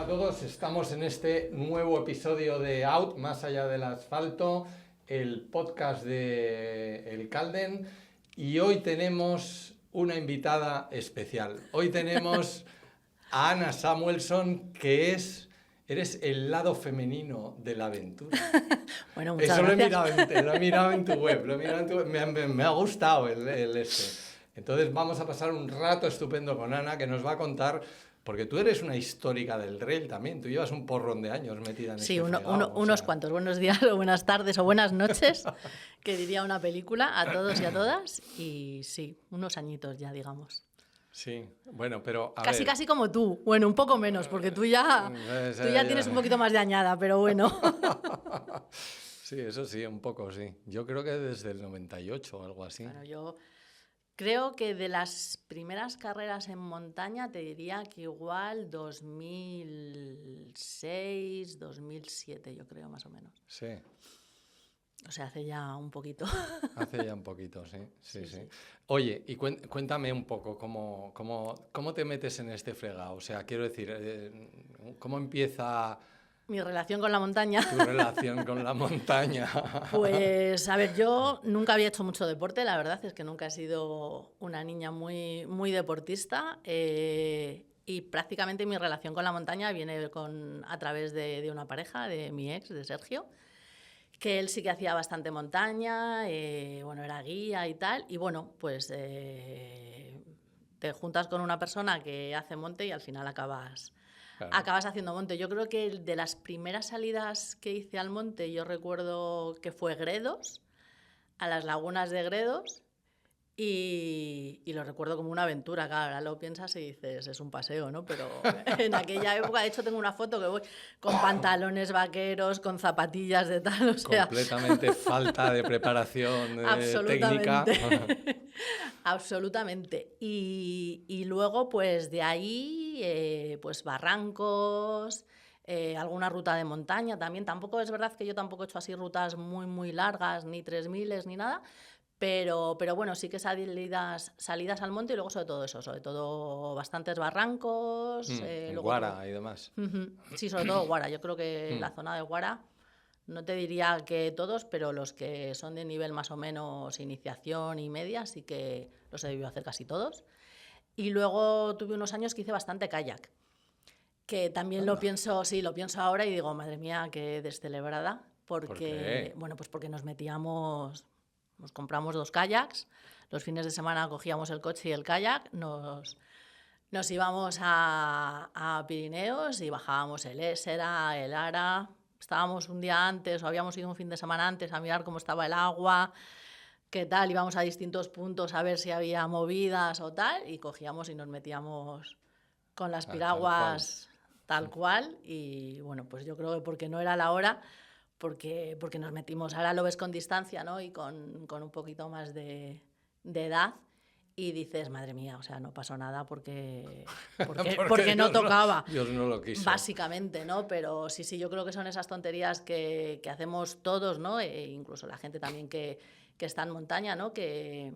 a todos, estamos en este nuevo episodio de Out, Más allá del asfalto, el podcast de El Calden, y hoy tenemos una invitada especial. Hoy tenemos a Ana Samuelson, que eres el lado femenino de la aventura. Bueno, muchas Eso gracias. lo he mirado en tu web, me ha gustado el este. Entonces vamos a pasar un rato estupendo con Ana, que nos va a contar, porque tú eres una histórica del trail también, tú llevas un porrón de años metida en Sí, este fregado, unos cuantos. Buenos días o buenas tardes o buenas noches, que diría una película, a todos y a todas. Y sí, unos añitos ya, digamos. Sí, bueno, pero a Casi, ver. casi como tú. Bueno, un poco menos, porque tú ya tienes un poquito más de añada, pero bueno. Sí, eso sí, un poco, sí. Yo creo que desde el 98 o algo así. Bueno, yo creo que de las primeras carreras en montaña te diría que igual 2006, 2007, yo creo, más o menos. Sí. O sea, hace ya un poquito. Hace ya un poquito, sí. Oye, y cuéntame un poco cómo te metes en este fregado. O sea, quiero decir, ¿cómo empieza Mi relación con la montaña. tu relación con la montaña? Pues, a ver, yo nunca había hecho mucho deporte, la verdad es que nunca he sido una niña muy, muy deportista y prácticamente mi relación con la montaña viene a través de una pareja, de mi ex, de Sergio, que él sí que hacía bastante montaña, bueno, era guía y tal, y bueno, pues te juntas con una persona que hace monte y al final acabas haciendo monte. Yo creo que de las primeras salidas que hice al monte, yo recuerdo que fue Gredos, a las lagunas de Gredos, y lo recuerdo como una aventura. Claro, ahora lo piensas y dices, es un paseo, ¿no? Pero en aquella época, de hecho, tengo una foto que voy con pantalones vaqueros, con zapatillas de tal, o sea... Completamente falta de preparación técnica. Absolutamente. Y luego, pues de ahí, pues barrancos, alguna ruta de montaña también. Tampoco es verdad que yo tampoco he hecho así rutas muy, muy largas, ni 3000 ni nada, pero bueno, sí que salidas al monte y luego sobre todo bastantes barrancos. En Guara y demás. Sí, sobre todo Guara. Yo creo que la zona de Guara, no te diría que todos, pero los que son de nivel más o menos iniciación y media, sí que los he debido hacer casi todos. Y luego tuve unos años que hice bastante kayak, que también lo pienso ahora y digo, madre mía, qué descelebrada, porque, ¿Por qué? bueno, pues porque nos compramos 2 kayaks, los fines de semana cogíamos el coche y el kayak, nos íbamos a Pirineos y bajábamos el Ésera, el Ara. Estábamos un día antes o habíamos ido un fin de semana antes a mirar cómo estaba el agua, qué tal, íbamos a distintos puntos a ver si había movidas o tal, y cogíamos y nos metíamos con las piraguas tal cual. Y bueno, pues yo creo que porque no era la hora, porque nos metimos, ahora lo ves con distancia, ¿no? Y con un poquito más de edad. Y dices, madre mía, o sea, no pasó nada porque no tocaba. Dios no lo quiso. Básicamente, ¿no? Pero sí, yo creo que son esas tonterías que hacemos todos, ¿no? E incluso la gente también que está en montaña, ¿no? Que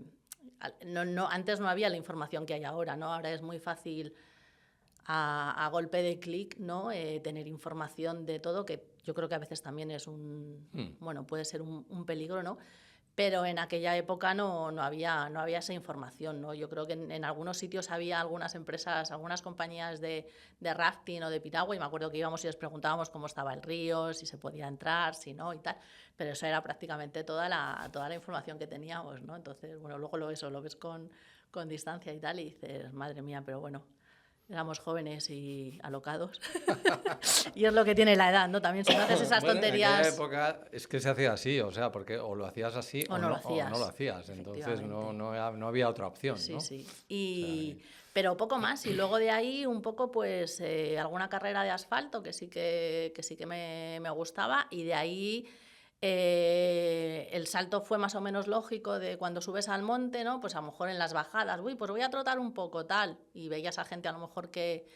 antes no había la información que hay ahora, ¿no? Ahora es muy fácil a golpe de clic, ¿no? Tener información de todo, que yo creo que a veces también es bueno, puede ser un peligro, ¿no? Pero en aquella época no había esa información, ¿no? Yo creo que en algunos sitios había algunas empresas, algunas compañías de rafting o de piragua, y me acuerdo que íbamos y les preguntábamos cómo estaba el río, si se podía entrar, si no y tal, pero eso era prácticamente toda la información que teníamos, ¿no? Entonces, bueno, luego lo ves con distancia y tal y dices, madre mía, pero bueno, éramos jóvenes y alocados. Y es lo que tiene la edad, ¿no? También si no haces esas tonterías... En aquella época es que se hacía así, o sea, porque o lo hacías así o no lo hacías. Entonces no había otra opción, ¿no? Sí. Pero poco más. Y luego de ahí un poco, pues, alguna carrera de asfalto que sí que me gustaba. Y de ahí... el salto fue más o menos lógico de cuando subes al monte, ¿no? Pues a lo mejor en las bajadas, pues voy a trotar un poco, tal, y veías a gente a lo mejor que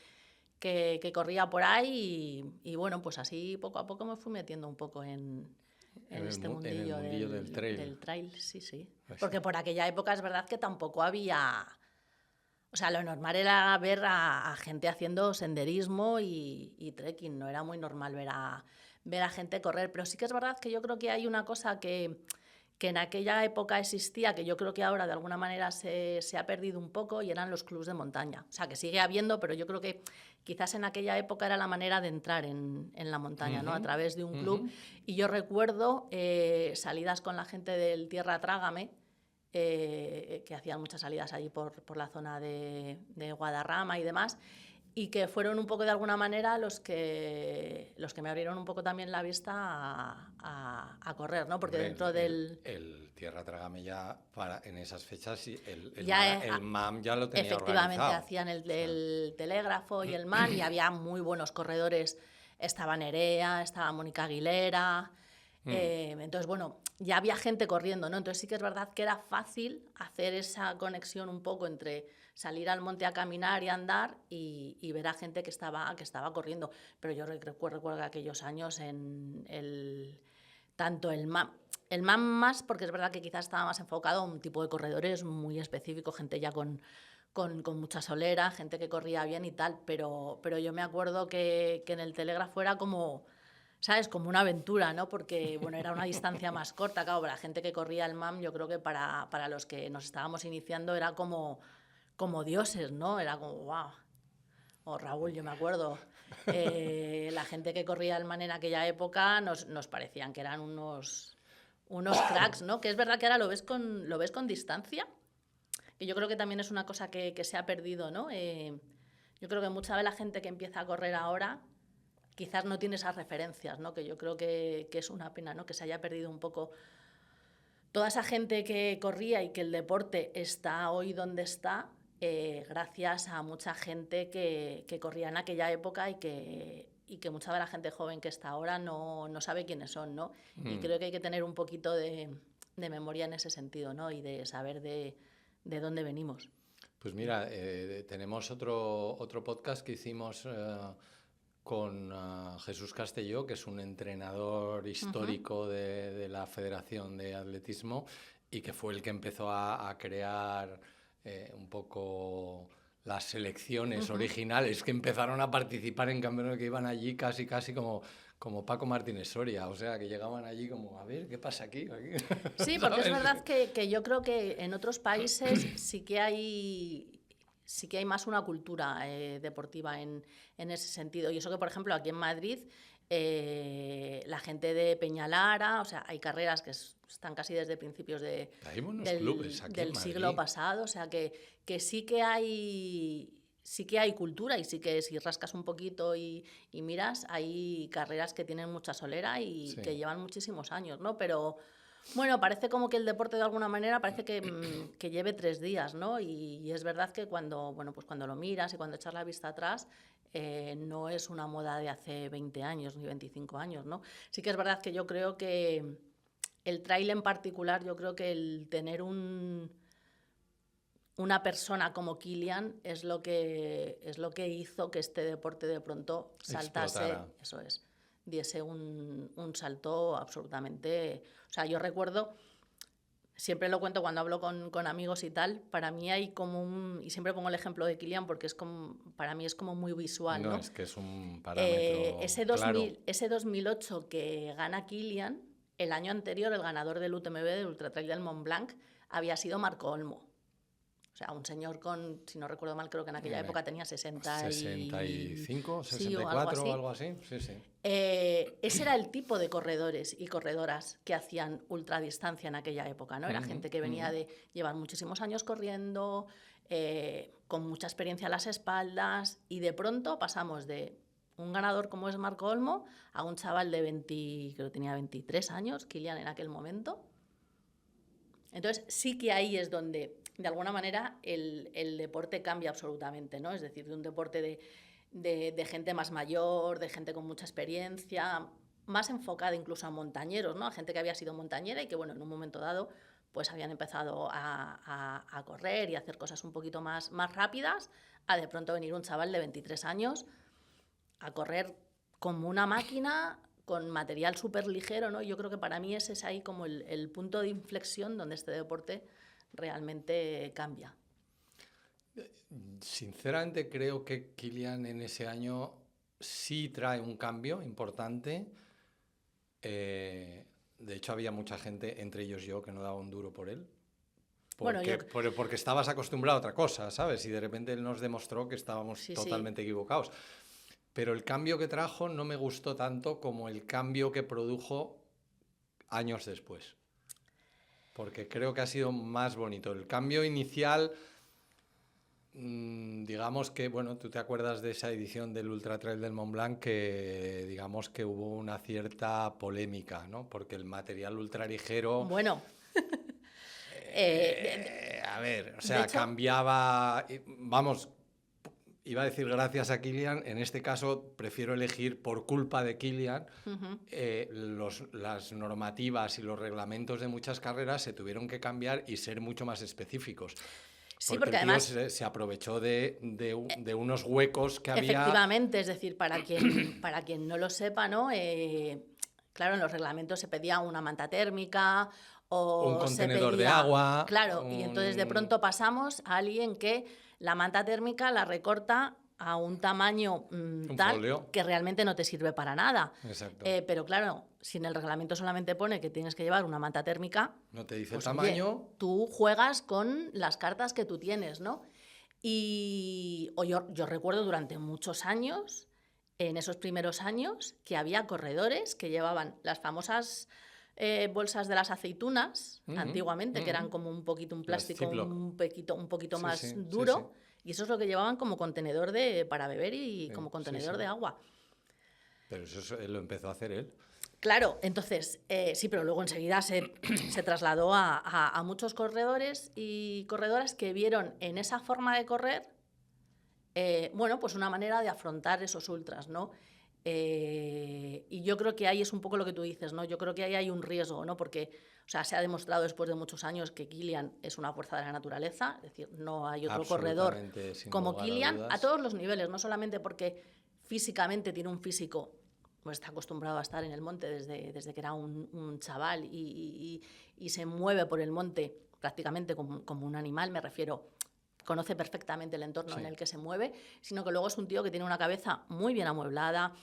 corría por ahí y bueno, pues así poco a poco me fui metiendo un poco en este mundillo del trail. Sí. Porque por aquella época es verdad que tampoco había... O sea, lo normal era ver a gente haciendo senderismo y trekking, no era muy normal ver a gente correr, pero sí que es verdad que yo creo que hay una cosa que en aquella época existía, que yo creo que ahora de alguna manera se ha perdido un poco, y eran los clubs de montaña. O sea, que sigue habiendo, pero yo creo que quizás en aquella época era la manera de entrar en la montaña, ¿no? A través de un club. Y yo recuerdo salidas con la gente del Tierra Trágame, que hacían muchas salidas allí por la zona de Guadarrama y demás, y que fueron un poco de alguna manera los que me abrieron un poco también la vista a correr, ¿no? Porque dentro del... El Tierra Trágame ya en esas fechas sí, ya el MAM ya lo tenía efectivamente organizado. hacían el telégrafo y el MAM, y había muy buenos corredores. Estaba Nerea, estaba Mónica Aguilera... entonces, bueno, ya había gente corriendo, ¿no? Entonces sí que es verdad que era fácil hacer esa conexión un poco entre salir al monte a caminar y andar y ver a gente que estaba corriendo. Pero yo recuerdo que aquellos años tanto el MAM más, porque es verdad que quizás estaba más enfocado a un tipo de corredores muy específico, gente ya con mucha solera, gente que corría bien y tal, pero yo me acuerdo que en el telégrafo era como... ¿Sabes? Como una aventura, ¿no? Porque, bueno, era una distancia más corta. Claro, para la gente que corría el MAM, yo creo que para los que nos estábamos iniciando era como dioses, ¿no? Era como, wow. O Raúl, yo me acuerdo. La gente que corría el MAM en aquella época nos parecían que eran unos cracks, ¿no? Que es verdad que ahora lo ves con distancia. Y yo creo que también es una cosa que se ha perdido, ¿no? Yo creo que mucha de la gente que empieza a correr ahora quizás no tiene esas referencias, ¿no? Que yo creo que es una pena, ¿no? Que se haya perdido un poco toda esa gente que corría, y que el deporte está hoy donde está gracias a mucha gente que corría en aquella época, y que mucha de la gente joven que está ahora no sabe quiénes son, ¿no? Y creo que hay que tener un poquito de memoria en ese sentido, ¿no? Y de saber de dónde venimos. Pues mira, tenemos otro podcast que hicimos con Jesús Castelló, que es un entrenador histórico de la Federación de Atletismo, y que fue el que empezó a crear un poco las selecciones originales que empezaron a participar en campeonatos, que iban allí casi como Paco Martínez Soria, o sea, que llegaban allí como, a ver, ¿qué pasa aquí? Sí, porque es verdad que yo creo que en otros países sí que hay más una cultura deportiva en ese sentido. Y eso que, por ejemplo, aquí en Madrid, la gente de Peñalara, o sea, hay carreras que están casi desde principios del siglo pasado, o sea, que sí que hay cultura, y sí que si rascas un poquito y miras, hay carreras que tienen mucha solera y Sí. que llevan muchísimos años, ¿no? Pero bueno, parece como que el deporte de alguna manera parece que lleve 3 días, ¿no? Y es verdad que cuando lo miras y cuando echas la vista atrás, no es una moda de hace 20 años ni 25 años, ¿no? Sí que es verdad que yo creo que el trail en particular, yo creo que el tener una persona como Kilian es lo que hizo que este deporte de pronto saltase, explotara. eso es, diese un salto absolutamente... O sea, yo recuerdo, siempre lo cuento cuando hablo con amigos y tal, para mí hay como y siempre pongo el ejemplo de Kilian porque para mí es como muy visual, ¿no? No, es que es un parámetro claro. Ese 2008 que gana Kilian, el año anterior el ganador del UTMB, del Ultra Trail del Mont Blanc, había sido Marco Olmo. O sea, un señor si no recuerdo mal, creo que en aquella época tenía 65, 64 sí, o algo así. Sí, sí. Ese era el tipo de corredores y corredoras que hacían ultradistancia en aquella época, ¿no? Era gente que venía de llevar muchísimos años corriendo, con mucha experiencia a las espaldas, y de pronto pasamos de un ganador como es Marco Olmo a un chaval de creo que tenía 23 años, Kilian en aquel momento. Entonces sí que ahí es donde, de alguna manera, el deporte cambia absolutamente, ¿no? Es decir, de un deporte de gente más mayor, de gente con mucha experiencia, más enfocada incluso a montañeros, ¿no? A gente que había sido montañera y que, bueno, en un momento dado pues habían empezado a correr y a hacer cosas un poquito más rápidas, a de pronto venir un chaval de 23 años a correr como una máquina, con material súper ligero, ¿no? Yo creo que para mí ese es ahí como el punto de inflexión donde este deporte realmente cambia. Sinceramente creo que Kilian en ese año sí trae un cambio importante. De hecho, había mucha gente, entre ellos yo, que no daba un duro por él. Bueno, Porque estabas acostumbrado a otra cosa, ¿sabes? Y de repente él nos demostró que estábamos sí, totalmente equivocados. Pero el cambio que trajo no me gustó tanto como el cambio que produjo años después. Porque creo que ha sido más bonito. El cambio inicial, digamos que, bueno, tú te acuerdas de esa edición del Ultra Trail del Mont Blanc que, digamos que hubo una cierta polémica, ¿no? Porque el material ultraligero... Bueno, A ver, o de sea, hecho, cambiaba, vamos, iba a decir gracias a Kilian, en este caso prefiero elegir por culpa de Kilian, las normativas y los reglamentos de muchas carreras se tuvieron que cambiar y ser mucho más específicos. sí, Porque porque el tío además, se aprovechó de unos huecos que había. efectivamente, es decir, para quien no lo sepa, ¿no? Claro, en los reglamentos se pedía una manta térmica Un o se contenedor de pedía... agua. Claro, y entonces de pronto pasamos a alguien que la manta térmica la recorta a un tamaño Un tal folio. que realmente no te sirve para nada. Exacto. Pero claro, si en el reglamento solamente pone que tienes que llevar una manta térmica, No te dice pues, el tamaño. oye, tú juegas con las cartas que tú tienes, ¿no? Yo recuerdo durante muchos años, en esos primeros años, que había corredores que llevaban las famosas bolsas de las aceitunas, antiguamente, que eran como un poquito un Las plástico Ziploc. un poquito Sí, más sí, duro, sí. y eso es lo que llevaban como contenedor para beber y como contenedor de agua. Pero eso lo empezó a hacer él. Claro, entonces, sí, pero luego enseguida se trasladó a muchos corredores y corredoras que vieron en esa forma de correr, bueno, pues una manera de afrontar esos ultras, ¿no? Y yo creo que ahí es un poco lo que tú dices, ¿no? Yo creo que ahí hay un riesgo, ¿no? Porque, o sea, se ha demostrado después de muchos años que Kilian es una fuerza de la naturaleza, es decir, no hay otro corredor Sin como lugar a Kilian dudas. a todos los niveles, no solamente porque físicamente tiene un físico, pues está acostumbrado a estar en el monte desde que era un chaval y se mueve por el monte prácticamente como un animal, me refiero, conoce perfectamente el entorno en el que se mueve, sino que luego es un tío que tiene una cabeza muy bien amueblada,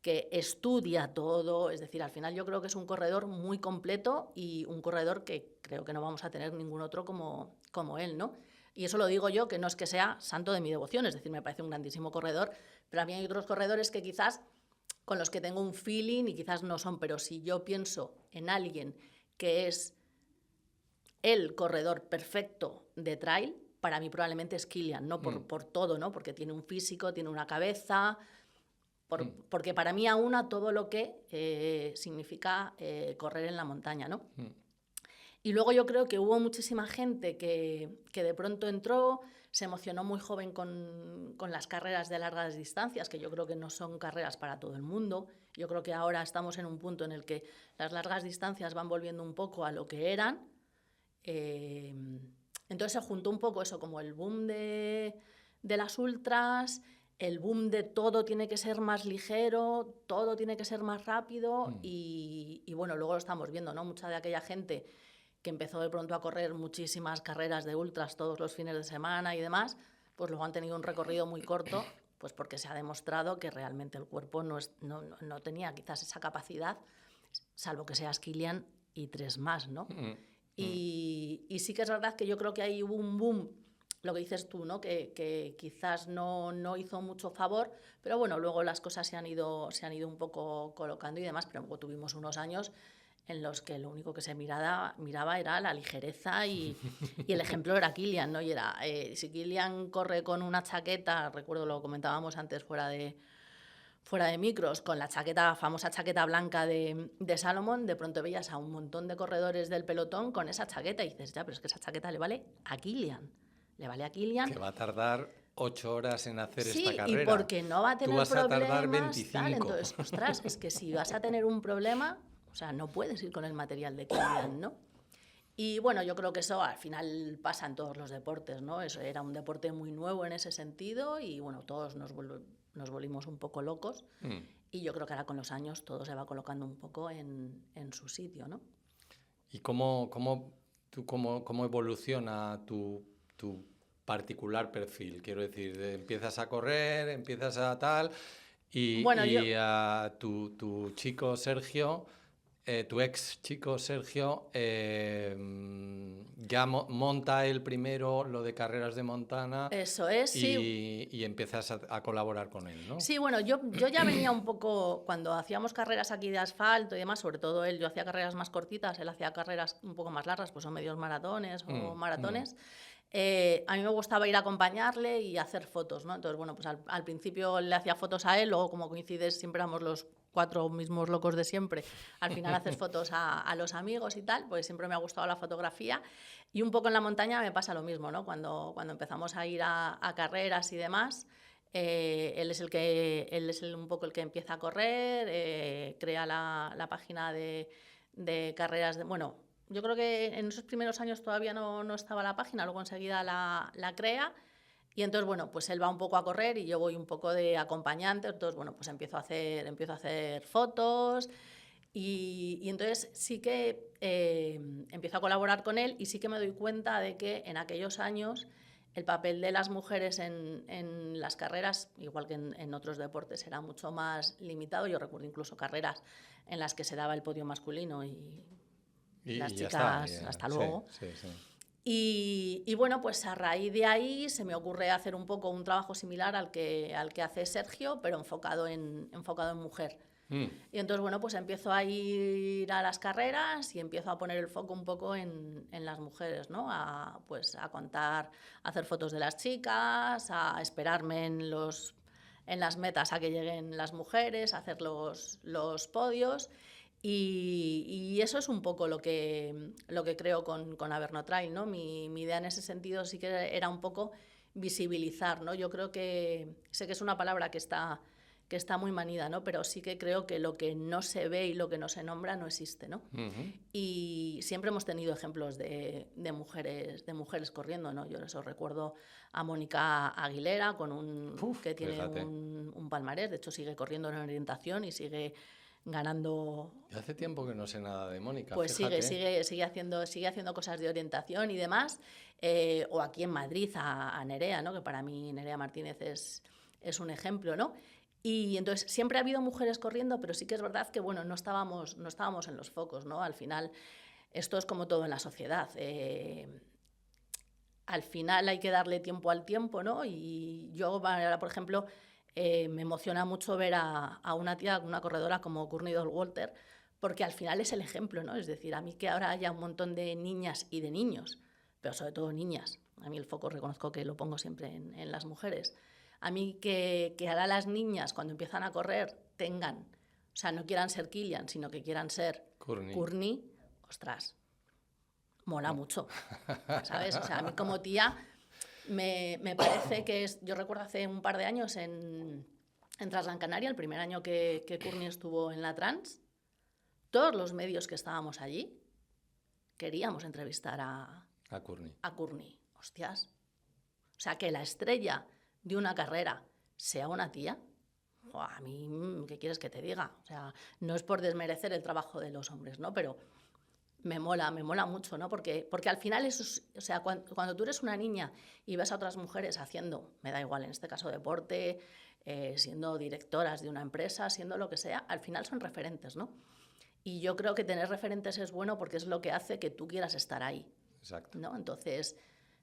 que estudia todo, es decir, al final yo creo que es un corredor muy completo y un corredor que creo que no vamos a tener ningún otro como él, ¿no? Y eso lo digo yo, que no es que sea santo de mi devoción, es decir, me parece un grandísimo corredor, pero a mí hay otros corredores que quizás con los que tengo un feeling y quizás no son, pero si yo pienso en alguien que es el corredor perfecto de trail, para mí probablemente es Kilian, no por todo, ¿no? Porque tiene un físico, tiene una cabeza, porque para mí aúna todo lo que significa correr en la montaña, ¿no? Y luego yo creo que hubo muchísima gente que de pronto entró, se emocionó muy joven con las carreras de largas distancias, que yo creo que no son carreras para todo el mundo. Yo creo que ahora estamos en un punto en el que las largas distancias van volviendo un poco a lo que eran. Entonces se juntó un poco eso, como el boom de las ultras, el boom de todo tiene que ser más ligero, todo tiene que ser más rápido y bueno, luego lo estamos viendo, ¿no? Mucha de aquella gente que empezó de pronto a correr muchísimas carreras de ultras todos los fines de semana y demás, pues luego han tenido un recorrido muy corto, pues porque se ha demostrado que realmente el cuerpo no tenía quizás esa capacidad, salvo que seas Kilian y 3 más, ¿no? Y sí que es verdad que yo creo que hay un boom, lo que dices tú, ¿no? Que quizás no hizo mucho favor, pero bueno, luego las cosas se han ido un poco colocando y demás, pero luego tuvimos unos años en los que lo único que se miraba era la ligereza y el ejemplo era Kilian, ¿no? Y era, si Kilian corre con una chaqueta, recuerdo, lo comentábamos antes fuera de micros, con la famosa chaqueta blanca de Salomon, de pronto veías a un montón de corredores del pelotón con esa chaqueta y dices, ya, pero es que esa chaqueta le vale a Kilian. Le vale a Kilian. Que va a tardar 8 horas en hacer esta carrera. Sí, y porque no va a tener problemas. Tú vas a tardar 25. Tal, 25. entonces, ostras, es que si vas a tener un problema, o sea, no puedes ir con el material de Kilian, ¿no? Y bueno, yo creo que eso al final pasa en todos los deportes, ¿no? Eso era un deporte muy nuevo en ese sentido y bueno, todos nos volvimos un poco locos y yo creo que ahora con los años todo se va colocando un poco en su sitio, ¿no? ¿Y cómo evoluciona tu particular perfil? Quiero decir, empiezas a correr, empiezas a tal, Bueno, y tu chico Sergio, tu ex chico Sergio, ya monta él primero lo de carreras de Montana eso es, sí. y empiezas a colaborar con él, ¿no? Sí, bueno, yo ya venía un poco, cuando hacíamos carreras aquí de asfalto y demás, sobre todo él, yo hacía carreras más cortitas, él hacía carreras un poco más largas, pues son medios maratones o maratones. A mí me gustaba ir a acompañarle y hacer fotos, ¿no? Entonces, bueno, pues al principio le hacía fotos a él, luego como coincides, siempre éramos los 4 mismos locos de siempre, al final haces fotos a los amigos y tal, pues siempre me ha gustado la fotografía. Y un poco en la montaña me pasa lo mismo, ¿no? Cuando empezamos a ir a carreras y demás, él es un poco el que empieza a correr, crea la página de carreras, bueno, yo creo que en esos primeros años todavía no estaba la página, luego enseguida la crea. Y entonces, bueno, pues él va un poco a correr y yo voy un poco de acompañante. Entonces, bueno, pues empiezo a hacer fotos y entonces sí que empiezo a colaborar con él y sí que me doy cuenta de que en aquellos años el papel de las mujeres en las carreras, igual que en otros deportes, era mucho más limitado. Yo recuerdo incluso carreras en las que se daba el podio masculino y las chicas, hasta luego. Sí, sí, sí. Y bueno, pues a raíz de ahí se me ocurre hacer un poco un trabajo similar al que hace Sergio, pero enfocado en mujer. Y entonces, bueno, pues empiezo a ir a las carreras y empiezo a poner el foco un poco en las mujeres, ¿no? Pues a contar, a hacer fotos de las chicas, a esperarme en las metas a que lleguen las mujeres, a hacer los podios. Y eso es un poco lo que creo con Averno Trail, ¿no? Mi idea en ese sentido sí que era un poco visibilizar, ¿no? Yo creo que, sé que es una palabra que está muy manida, ¿no? Pero sí que creo que lo que no se ve y lo que no se nombra no existe, ¿no? Y siempre hemos tenido ejemplos de mujeres corriendo, ¿no? Yo eso recuerdo a Mónica Aguilera que tiene un palmarés, de hecho sigue corriendo en orientación y sigue ganando. Hace tiempo que no sé nada de Mónica. Pues fíjate. sigue haciendo cosas de orientación y demás. O aquí en Madrid a Nerea, ¿no? Que para mí Nerea Martínez es un ejemplo, ¿no? Y entonces siempre ha habido mujeres corriendo, pero sí que es verdad que, bueno, no estábamos en los focos, ¿no? Al final, esto es como todo en la sociedad. Al final hay que darle tiempo al tiempo, ¿no? Y yo ahora, por ejemplo, me emociona mucho ver a una tía, una corredora como Courtney Dauwalter, porque al final es el ejemplo, ¿no? Es decir, a mí que ahora haya un montón de niñas y de niños, pero sobre todo niñas, a mí el foco reconozco que lo pongo siempre en las mujeres, a mí que ahora las niñas cuando empiezan a correr no quieran ser Kilian, sino que quieran ser Courtney, ostras, mola mucho, ¿sabes? O sea, a mí como tía me parece que yo recuerdo hace un par de años en Transgran Canaria, el primer año que Courtney estuvo en la Trans, todos los medios que estábamos allí queríamos entrevistar a Courtney. Hostias. O sea, que la estrella de una carrera sea una tía, a mí, ¿qué quieres que te diga? O sea, no es por desmerecer el trabajo de los hombres, ¿no? Pero me mola mucho, ¿no? Porque al final eso o sea, cuando tú eres una niña y ves a otras mujeres haciendo, me da igual, en este caso deporte, siendo directoras de una empresa, siendo lo que sea, al final son referentes, ¿no? Y yo creo que tener referentes es bueno porque es lo que hace que tú quieras estar ahí. Exacto. ¿No? Entonces,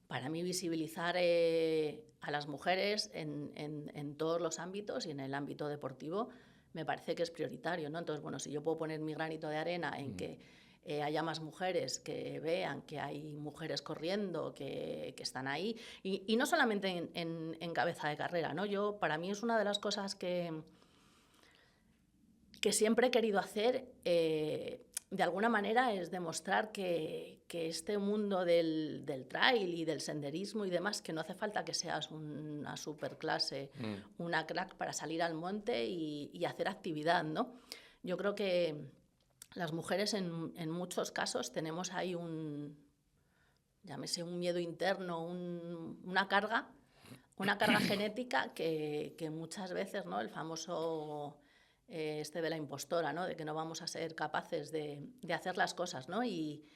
para mí visibilizar a las mujeres en todos los ámbitos y en el ámbito deportivo me parece que es prioritario, ¿no? Entonces, bueno, si yo puedo poner mi granito de arena en que haya más mujeres que vean que hay mujeres corriendo, que están ahí, y no solamente en cabeza de carrera, ¿no? Para mí es una de las cosas que siempre he querido hacer, de alguna manera, es demostrar que este mundo del trail y del senderismo y demás, que no hace falta que seas una superclase, una crack para salir al monte y hacer actividad, ¿no? Yo creo que las mujeres en muchos casos tenemos ahí llámese un miedo interno, una carga genética que muchas veces, ¿no? El famoso de la impostora, ¿no? De que no vamos a ser capaces de hacer las cosas, ¿no? Y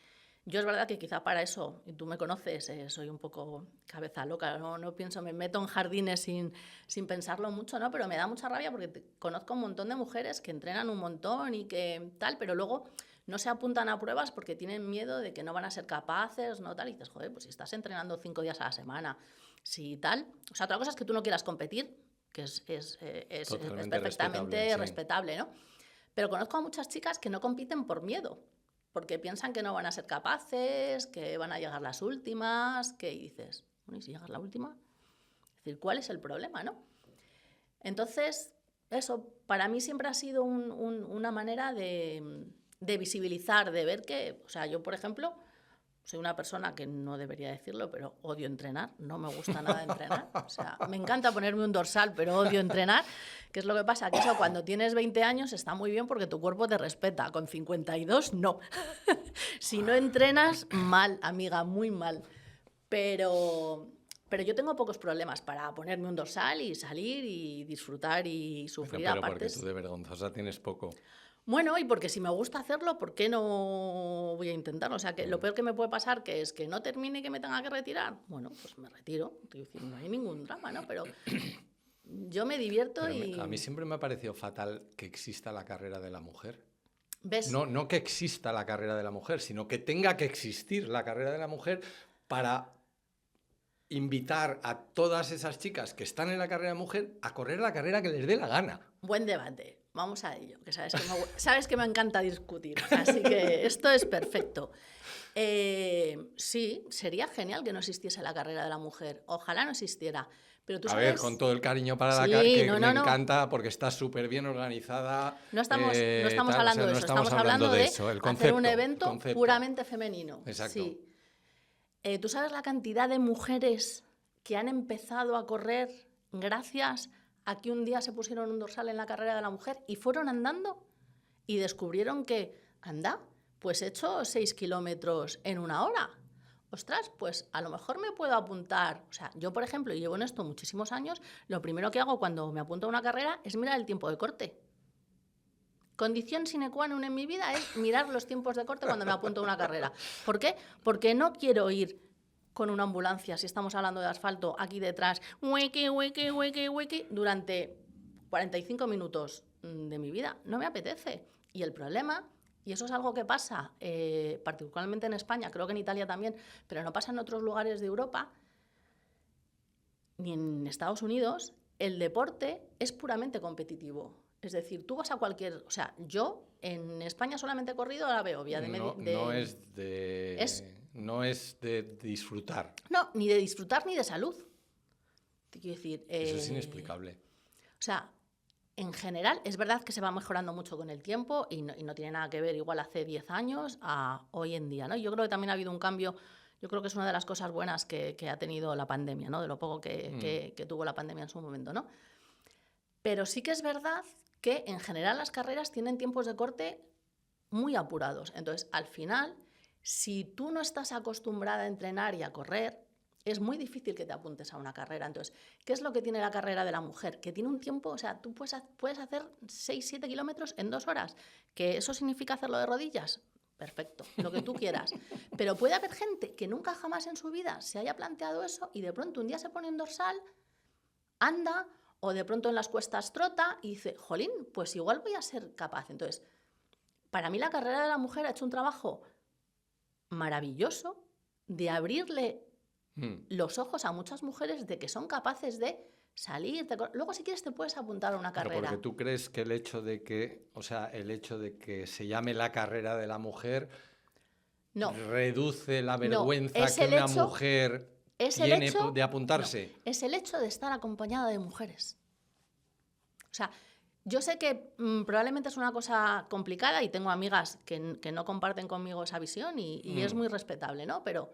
Yo es verdad que quizá para eso, y tú me conoces, soy un poco cabeza loca, no pienso, me meto en jardines sin pensarlo mucho, ¿no? Pero me da mucha rabia porque conozco un montón de mujeres que entrenan un montón y que tal, pero luego no se apuntan a pruebas porque tienen miedo de que no van a ser capaces, ¿no? Tal, y dices, joder, pues si estás entrenando 5 días a la semana, si tal... O sea, otra cosa es que tú no quieras competir, que es perfectamente respetable, ¿no? Pero conozco a muchas chicas que no compiten por miedo, porque piensan que no van a ser capaces, que van a llegar las últimas, que dices, bueno, ¿y si llegas la última? Es decir, ¿cuál es el problema, no? Entonces, eso para mí siempre ha sido una manera de visibilizar, de ver que, o sea, yo, por ejemplo, soy una persona que no debería decirlo, pero odio entrenar, no me gusta nada entrenar. O sea, me encanta ponerme un dorsal, pero odio entrenar. ¿Qué es lo que pasa? Que eso cuando tienes 20 años está muy bien porque tu cuerpo te respeta. Con 52, no. Si no entrenas, mal, amiga, muy mal. Pero yo tengo pocos problemas para ponerme un dorsal y salir y disfrutar y sufrir. Bueno, pero porque tú de vergonzosa tienes poco. Bueno, y porque si me gusta hacerlo, ¿por qué no voy a intentarlo? O sea, que lo peor que me puede pasar que es que no termine y que me tenga que retirar. Bueno, pues me retiro. Es decir, no hay ningún drama, ¿no? Pero yo me divierto. Pero y... A mí siempre me ha parecido fatal que exista la carrera de la mujer. ¿Ves? No que exista la carrera de la mujer, sino que tenga que existir la carrera de la mujer para invitar a todas esas chicas que están en la carrera de mujer a correr la carrera que les dé la gana. Buen debate. Vamos a ello, que sabes que me encanta discutir, así que esto es perfecto. Sí, sería genial que no existiese la carrera de la mujer. Ojalá no existiera. Pero tú sabes... A ver, con todo el cariño para la carrera, que me encanta porque está súper bien organizada. No estamos hablando de eso, estamos hablando de eso, el hacer un evento puramente femenino. Exacto. Sí. ¿Tú sabes la cantidad de mujeres que han empezado a correr gracias a que un día se pusieron un dorsal en la carrera de la mujer y fueron andando y descubrieron que, anda, pues he hecho 6 kilómetros en 1 hora? Ostras, pues a lo mejor me puedo apuntar. O sea, yo, por ejemplo, y llevo en esto muchísimos años, lo primero que hago cuando me apunto a una carrera es mirar el tiempo de corte. Condición sine qua non en mi vida es mirar los tiempos de corte cuando me apunto a una carrera. ¿Por qué? Porque no quiero ir con una ambulancia, si estamos hablando de asfalto, aquí detrás, hueque, durante 45 minutos de mi vida. No me apetece. Y el problema, y eso es algo que pasa particularmente en España, creo que en Italia también, pero no pasa en otros lugares de Europa, ni en Estados Unidos, el deporte es puramente competitivo. Es decir, tú vas a cualquier... O sea, yo en España solamente he corrido a la Beovia. No es de disfrutar. No, ni de disfrutar ni de salud. Te quiero decir... Eso es inexplicable. O sea, en general, es verdad que se va mejorando mucho con el tiempo y no tiene nada que ver igual hace 10 años a hoy en día, ¿no? Yo creo que también ha habido un cambio. Yo creo que es una de las cosas buenas que ha tenido la pandemia, ¿no? De lo poco que tuvo la pandemia en su momento, ¿no? Pero sí que es verdad que en general las carreras tienen tiempos de corte muy apurados. Entonces, al final, si tú no estás acostumbrada a entrenar y a correr, es muy difícil que te apuntes a una carrera. Entonces, ¿qué es lo que tiene la carrera de la mujer? Que tiene un tiempo, o sea, tú puedes hacer 6-7 kilómetros en 2 horas. ¿Que eso significa hacerlo de rodillas? Perfecto, lo que tú quieras. Pero puede haber gente que nunca jamás en su vida se haya planteado eso y de pronto un día se pone un dorsal, anda, o de pronto en las cuestas trota y dice, jolín, pues igual voy a ser capaz. Entonces, para mí la carrera de la mujer ha hecho un trabajo maravilloso de abrirle los ojos a muchas mujeres de que son capaces de salir. Luego, si quieres, te puedes apuntar a una carrera. Pero porque tú crees que el hecho de que se llame la carrera de la mujer reduce la vergüenza que una mujer tiene de apuntarse. No, es el hecho de estar acompañada de mujeres. O sea, yo sé que probablemente es una cosa complicada y tengo amigas que no comparten conmigo esa visión y es muy respetable, ¿no? Pero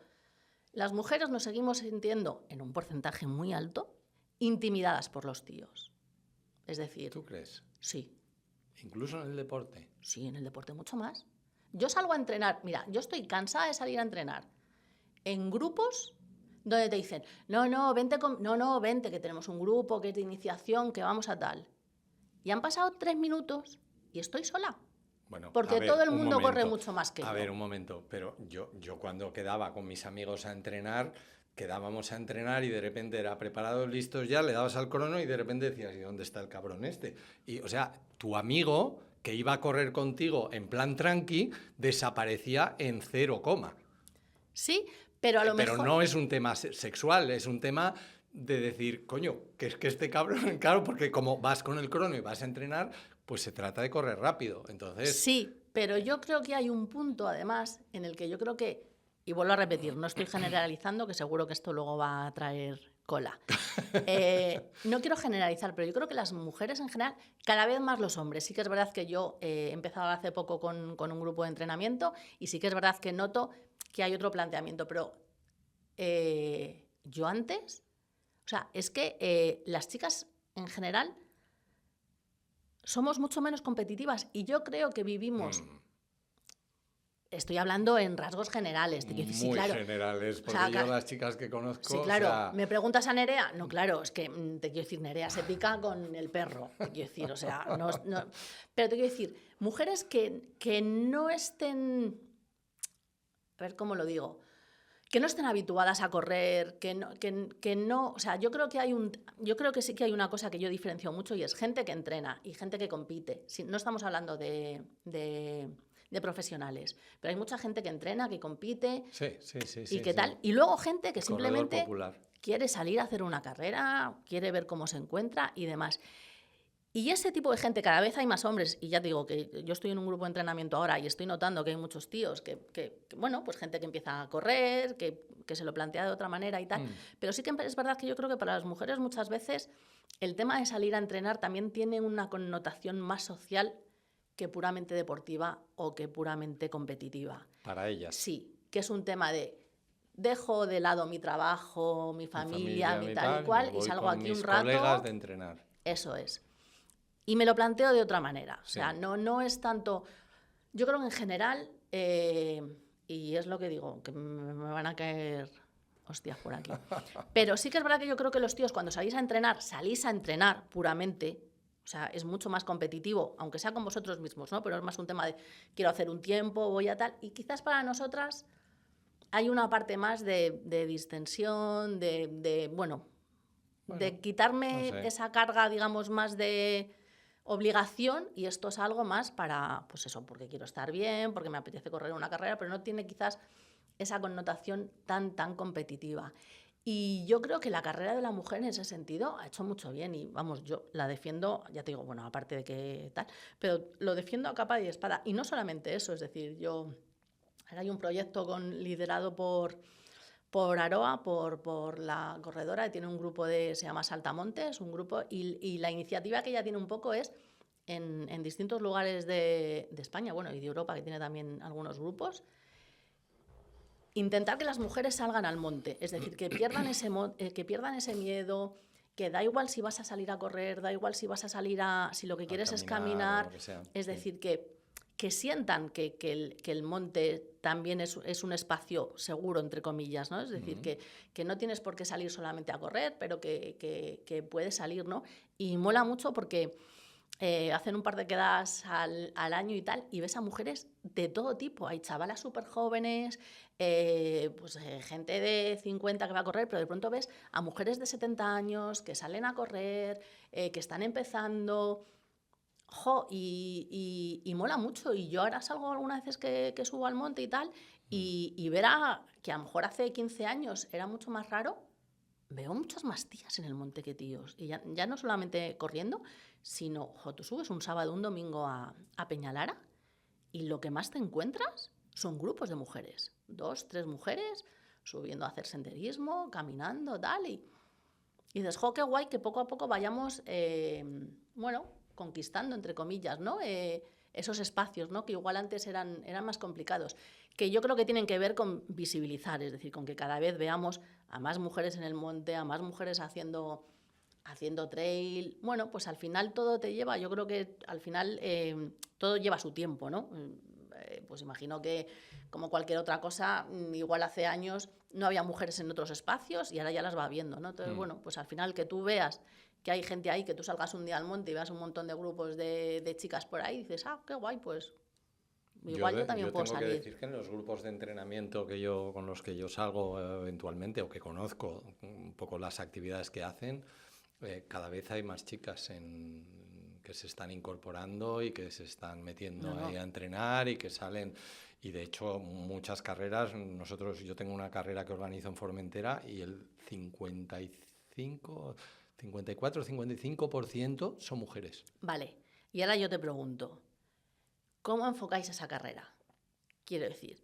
las mujeres nos seguimos sintiendo, en un porcentaje muy alto, intimidadas por los tíos. Es decir... ¿Tú crees? Sí. ¿Incluso en el deporte? Sí, en el deporte mucho más. Yo salgo a entrenar. Mira, yo estoy cansada de salir a entrenar en grupos donde te dicen, vente, que tenemos un grupo, que es de iniciación, que vamos a tal. Y han pasado 3 minutos y estoy sola. Bueno, Porque todo el mundo corre mucho más que yo. A ver, un momento, pero yo cuando quedaba con mis amigos a entrenar, quedábamos a entrenar y de repente era preparados, listos ya, le dabas al crono y de repente decías, ¿y dónde está el cabrón este? Y, o sea, tu amigo que iba a correr contigo en plan tranqui, desaparecía en 0, Sí, pero a lo mejor... Pero no es un tema sexual, es un tema de decir, coño, que es que este cabrón, claro, porque como vas con el crono y vas a entrenar, pues se trata de correr rápido. Entonces... Sí, pero yo creo que hay un punto, además, en el que yo creo que, y vuelvo a repetir, no estoy generalizando, que seguro que esto luego va a traer cola. No quiero generalizar, pero yo creo que las mujeres en general, cada vez más los hombres. Sí que es verdad que yo he empezado hace poco con un grupo de entrenamiento y sí que es verdad que noto que hay otro planteamiento, pero yo antes, o sea, es que las chicas en general somos mucho menos competitivas y yo creo que vivimos... Estoy hablando en rasgos generales. Te quiero decir, muy sí, claro. generales, porque o sea, yo las chicas que conozco... Sí, claro. O sea... ¿Me preguntas a Nerea? No, claro, es que te quiero decir, Nerea se pica con el perro. Te quiero decir, o sea, no... Pero te quiero decir, mujeres que no estén... A ver cómo lo digo... Que no estén habituadas a correr, que no, o sea, yo creo que sí que hay una cosa que yo diferencio mucho y es gente que entrena y gente que compite. No estamos hablando de profesionales, pero hay mucha gente que entrena, que compite y que tal. Y luego gente que simplemente quiere salir a hacer una carrera, quiere ver cómo se encuentra y demás. Y ese tipo de gente, cada vez hay más hombres, y ya te digo que yo estoy en un grupo de entrenamiento ahora y estoy notando que hay muchos tíos bueno, pues gente que empieza a correr, que se lo plantea de otra manera y tal. Pero sí que es verdad que yo creo que para las mujeres muchas veces el tema de salir a entrenar también tiene una connotación más social que puramente deportiva o que puramente competitiva. Para ellas. Sí, que es un tema de dejo de lado mi trabajo, mi familia, mi tal y cual, y salgo aquí un rato. Colegas de entrenar. Eso es. Y me lo planteo de otra manera. O sea, no es tanto... Yo creo que en general, y es lo que digo, que me van a caer hostias por aquí. Pero sí que es verdad que yo creo que los tíos cuando salís a entrenar puramente, o sea, es mucho más competitivo, aunque sea con vosotros mismos, ¿no? Pero es más un tema de quiero hacer un tiempo, voy a tal. Y quizás para nosotras hay una parte más de distensión, bueno, de quitarme esa carga, digamos, más de obligación, y esto es algo más para, pues eso, porque quiero estar bien, porque me apetece correr una carrera, pero no tiene quizás esa connotación tan competitiva. Y yo creo que la carrera de la mujer en ese sentido ha hecho mucho bien y, vamos, yo la defiendo, ya te digo, bueno, aparte de que tal, pero lo defiendo a capa y espada. Y no solamente eso, es decir, ahora hay un proyecto liderado por Aroa, por la corredora, que tiene un grupo se llama Saltamontes, un grupo, y la iniciativa que ella tiene un poco es en distintos lugares de España, bueno, y de Europa, que tiene también algunos grupos, intentar que las mujeres salgan al monte, es decir, que pierdan ese miedo, que da igual si vas a salir a correr, da igual si vas a salir si lo que quieres es caminar, es decir, que sientan que el monte también es un espacio seguro, entre comillas, ¿no? Es decir, que no tienes por qué salir solamente a correr, pero que puedes salir, ¿no? Y mola mucho porque hacen un par de quedadas al año y tal, y ves a mujeres de todo tipo. Hay chavalas súper jóvenes, gente de 50 que va a correr, pero de pronto ves a mujeres de 70 años que salen a correr, que están empezando... y mola mucho. Y yo ahora salgo algunas veces que subo al monte y tal, y ver que a lo mejor hace 15 años era mucho más raro. Veo muchas más tías en el monte que tíos. Y ya no solamente corriendo, sino, tú subes un sábado, un domingo a Peñalara y lo que más te encuentras son grupos de mujeres. 2, 3 mujeres subiendo a hacer senderismo, caminando, tal. Y dices, qué guay que poco a poco vayamos, conquistando, entre comillas, ¿no? Esos espacios, ¿no? Que igual antes eran más complicados, que yo creo que tienen que ver con visibilizar, es decir, con que cada vez veamos a más mujeres en el monte, a más mujeres haciendo trail. Bueno, pues al final todo te lleva, yo creo que al final todo lleva su tiempo, ¿no? Pues imagino que, como cualquier otra cosa, igual hace años no había mujeres en otros espacios y ahora ya las va viendo, ¿no? Entonces, bueno, pues al final que tú veas que hay gente ahí, que tú salgas un día al monte y veas un montón de grupos de chicas por ahí, y dices, qué guay, pues igual yo también puedo salir. Tengo que decir que en los grupos de entrenamiento con los que yo salgo eventualmente, o que conozco un poco las actividades que hacen, cada vez hay más chicas que se están incorporando y que se están metiendo ahí a entrenar y que salen. Y de hecho, muchas carreras, yo tengo una carrera que organizo en Formentera y el 54-55% son mujeres. Vale, y ahora yo te pregunto, ¿cómo enfocáis esa carrera? Quiero decir.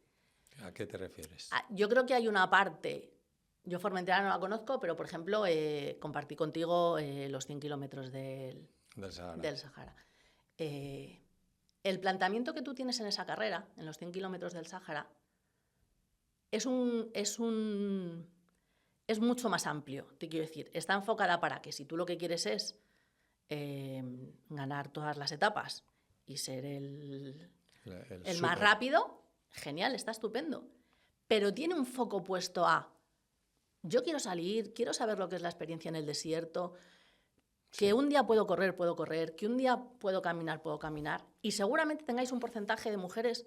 ¿A qué te refieres? Yo creo que hay una parte, yo Formentera no la conozco, pero por ejemplo compartí contigo los 100 kilómetros del Sahara. El planteamiento que tú tienes en esa carrera, en los 100 kilómetros del Sahara, es mucho más amplio, te quiero decir. Está enfocada para que si tú lo que quieres es ganar todas las etapas y ser el más rápido, genial, está estupendo. Pero tiene un foco puesto a, yo quiero salir, quiero saber lo que es la experiencia en el desierto, que un día puedo correr, que un día puedo caminar, y seguramente tengáis un porcentaje de mujeres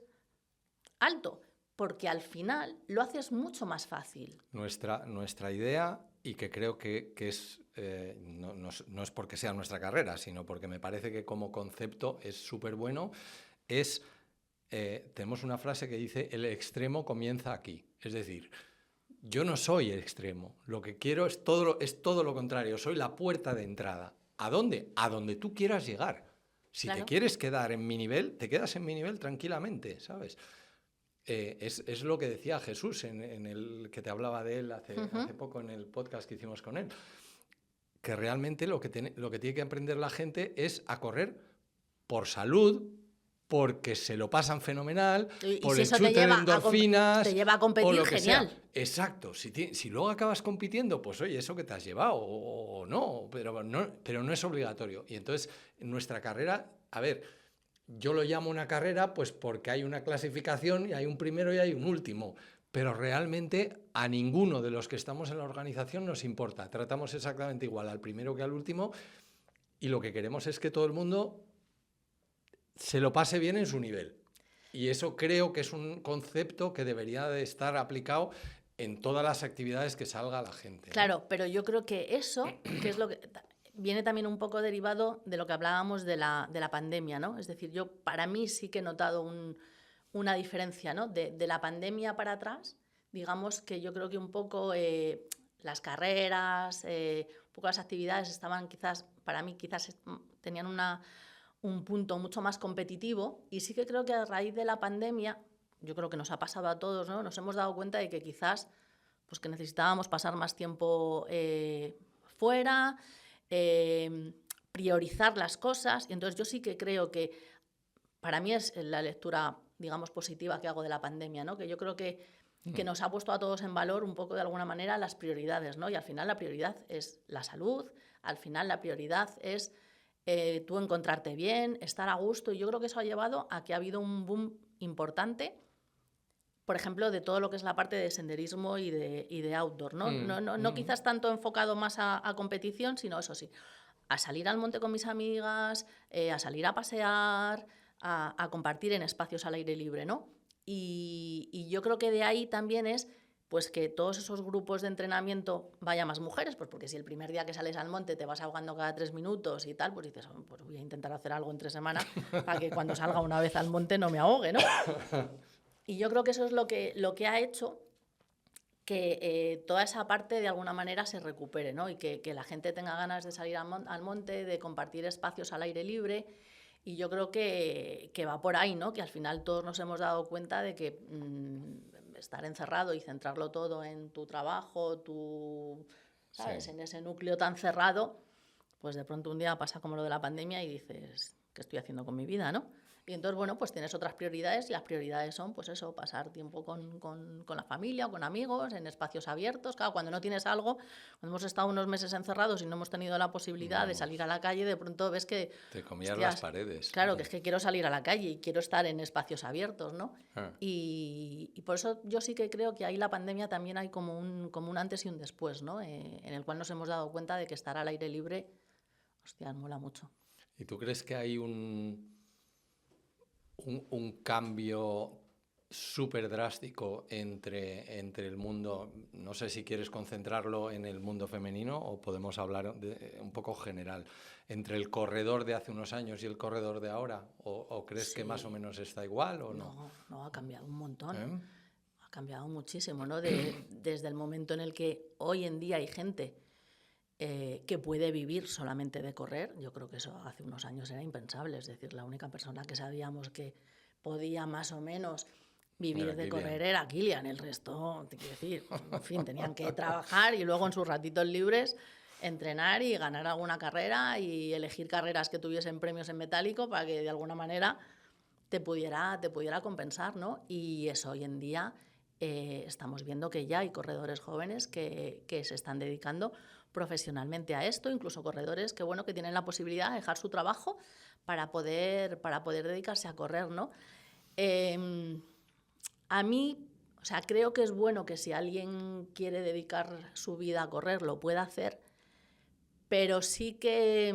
alto, porque al final lo haces mucho más fácil. Nuestra idea, y que creo que es, no es porque sea nuestra carrera, sino porque me parece que como concepto es súper bueno, tenemos una frase que dice, el extremo comienza aquí. Es decir, yo no soy el extremo, lo que quiero es todo lo contrario, soy la puerta de entrada. ¿A dónde? A donde tú quieras llegar. Si te quieres quedar en mi nivel, te quedas en mi nivel tranquilamente, ¿sabes? Es lo que decía Jesús en el que te hablaba de él hace poco en el podcast que hicimos con él, que realmente lo que tiene que aprender la gente es a correr por salud, porque se lo pasan fenomenal, por el chute de endorfinas, te lleva a competir, genial. Sea. Exacto, si luego acabas compitiendo, pues oye, eso que te has llevado o no, pero no es obligatorio. Y entonces, en nuestra carrera, a ver, yo lo llamo una carrera pues porque hay una clasificación y hay un primero y hay un último, pero realmente a ninguno de los que estamos en la organización nos importa. Tratamos exactamente igual al primero que al último y lo que queremos es que todo el mundo se lo pase bien en su nivel. Y eso creo que es un concepto que debería de estar aplicado en todas las actividades que salga la gente, ¿no? Claro, pero yo creo que eso, que es lo que viene también un poco derivado de lo que hablábamos de la pandemia, ¿no? Es decir, yo para mí sí que he notado una diferencia, ¿no? De la pandemia para atrás, digamos que yo creo que un poco las carreras, un poco las actividades estaban para mí tenían un punto mucho más competitivo, y sí que creo que a raíz de la pandemia, yo creo que nos ha pasado a todos, ¿no? Nos hemos dado cuenta de que quizás pues que necesitábamos pasar más tiempo fuera, priorizar las cosas, y entonces yo sí que creo que para mí es la lectura, digamos, positiva que hago de la pandemia, ¿no? Que yo creo que nos ha puesto a todos en valor un poco de alguna manera las prioridades, ¿no? Y al final la prioridad es la salud, al final la prioridad es tú encontrarte bien, estar a gusto, y yo creo que eso ha llevado a que ha habido un boom importante, por ejemplo, de todo lo que es la parte de senderismo y de outdoor, ¿no? No quizás tanto enfocado más a competición, sino eso sí, a salir al monte con mis amigas, a salir a pasear, a compartir en espacios al aire libre, ¿no? Y yo creo que de ahí también es pues que todos esos grupos de entrenamiento vaya más mujeres, pues porque si el primer día que sales al monte te vas ahogando cada 3 minutos y tal, pues dices, pues voy a intentar hacer algo entre semana para que cuando salga una vez al monte no me ahogue, ¿no? Y yo creo que eso es lo que ha hecho que toda esa parte de alguna manera se recupere, ¿no? Y que la gente tenga ganas de salir al monte, de compartir espacios al aire libre. Y yo creo que va por ahí, ¿no? Que al final todos nos hemos dado cuenta de que estar encerrado y centrarlo todo en tu trabajo, ¿sabes? Sí. En ese núcleo tan cerrado, pues de pronto un día pasa como lo de la pandemia y dices, ¿qué estoy haciendo con mi vida, no? Y entonces, bueno, pues tienes otras prioridades, y las prioridades son, pues eso, pasar tiempo con la familia o con amigos, en espacios abiertos. Claro, cuando no tienes algo, cuando hemos estado unos meses encerrados y no hemos tenido la posibilidad de salir a la calle, de pronto ves que... Te comías las paredes. Claro, que es que quiero salir a la calle y quiero estar en espacios abiertos, ¿no? Y por eso yo sí que creo que ahí la pandemia también hay como un antes y un después, ¿no? En el cual nos hemos dado cuenta de que estar al aire libre, hostia, mola mucho. ¿Y tú crees que hay un un cambio súper drástico entre el mundo, no sé si quieres concentrarlo en el mundo femenino o podemos hablar un poco general, entre el corredor de hace unos años y el corredor de ahora, o crees que más o menos está igual o no? No, ha cambiado un montón. Ha cambiado muchísimo, ¿no? Desde el momento en el que hoy en día hay gente que puede vivir solamente de correr. Yo creo que eso hace unos años era impensable. Es decir, la única persona que sabíamos que podía más o menos vivir de correr era Kilian. El resto, te quiero decir, en fin, tenían que trabajar y luego en sus ratitos libres entrenar y ganar alguna carrera y elegir carreras que tuviesen premios en metálico para que de alguna manera te pudiera compensar, ¿no? Y eso hoy en día estamos viendo que ya hay corredores jóvenes que se están dedicando profesionalmente a esto, incluso corredores que, bueno, que tienen la posibilidad de dejar su trabajo para poder dedicarse a correr, ¿no? A mí, o sea, creo que es bueno que si alguien quiere dedicar su vida a correr, lo pueda hacer, pero sí que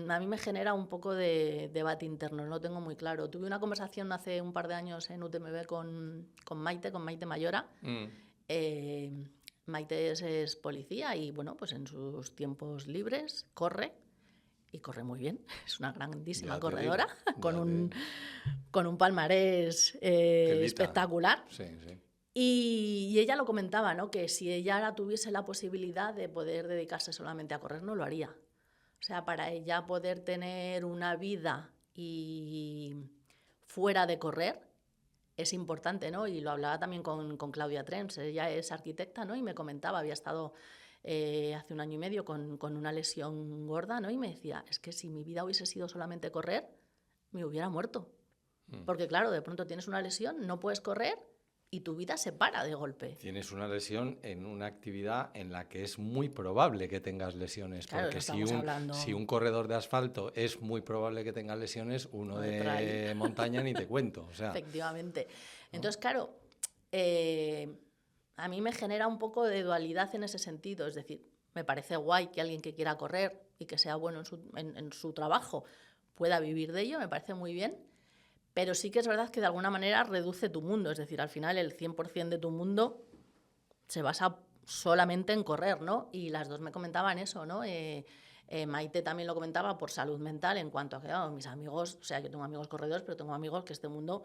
a mí me genera un poco de debate interno, no lo tengo muy claro. Tuve una conversación hace un par de años en UTMB con Maite Mayora. Maite es policía y, bueno, pues en sus tiempos libres corre, y corre muy bien. Es una grandísima corredora con un palmarés espectacular. Sí, sí. Y ella lo comentaba, ¿no? Que si ella ahora tuviese la posibilidad de poder dedicarse solamente a correr, no lo haría. O sea, para ella poder tener una vida y fuera de correr es importante, ¿no? Y lo hablaba también con Claudia Trens. Ella es arquitecta, ¿no? Y me comentaba, había estado hace 1 año y medio con una lesión gorda, ¿no? Y me decía, es que si mi vida hubiese sido solamente correr, me hubiera muerto. Porque claro, de pronto tienes una lesión, no puedes correr y tu vida se para de golpe. Tienes una lesión en una actividad en la que es muy probable que tengas lesiones, claro, porque si un corredor de asfalto es muy probable que tenga lesiones, uno de montaña ni te cuento. O sea, efectivamente. Entonces, claro, a mí me genera un poco de dualidad en ese sentido. Es decir, me parece guay que alguien que quiera correr y que sea bueno en su trabajo pueda vivir de ello, me parece muy bien. Pero sí que es verdad que de alguna manera reduce tu mundo. Es decir, al final el 100% de tu mundo se basa solamente en correr, ¿no? Y las dos me comentaban eso, ¿no? Maite también lo comentaba por salud mental en cuanto a que mis amigos, o sea, yo tengo amigos corredores, pero tengo amigos que este mundo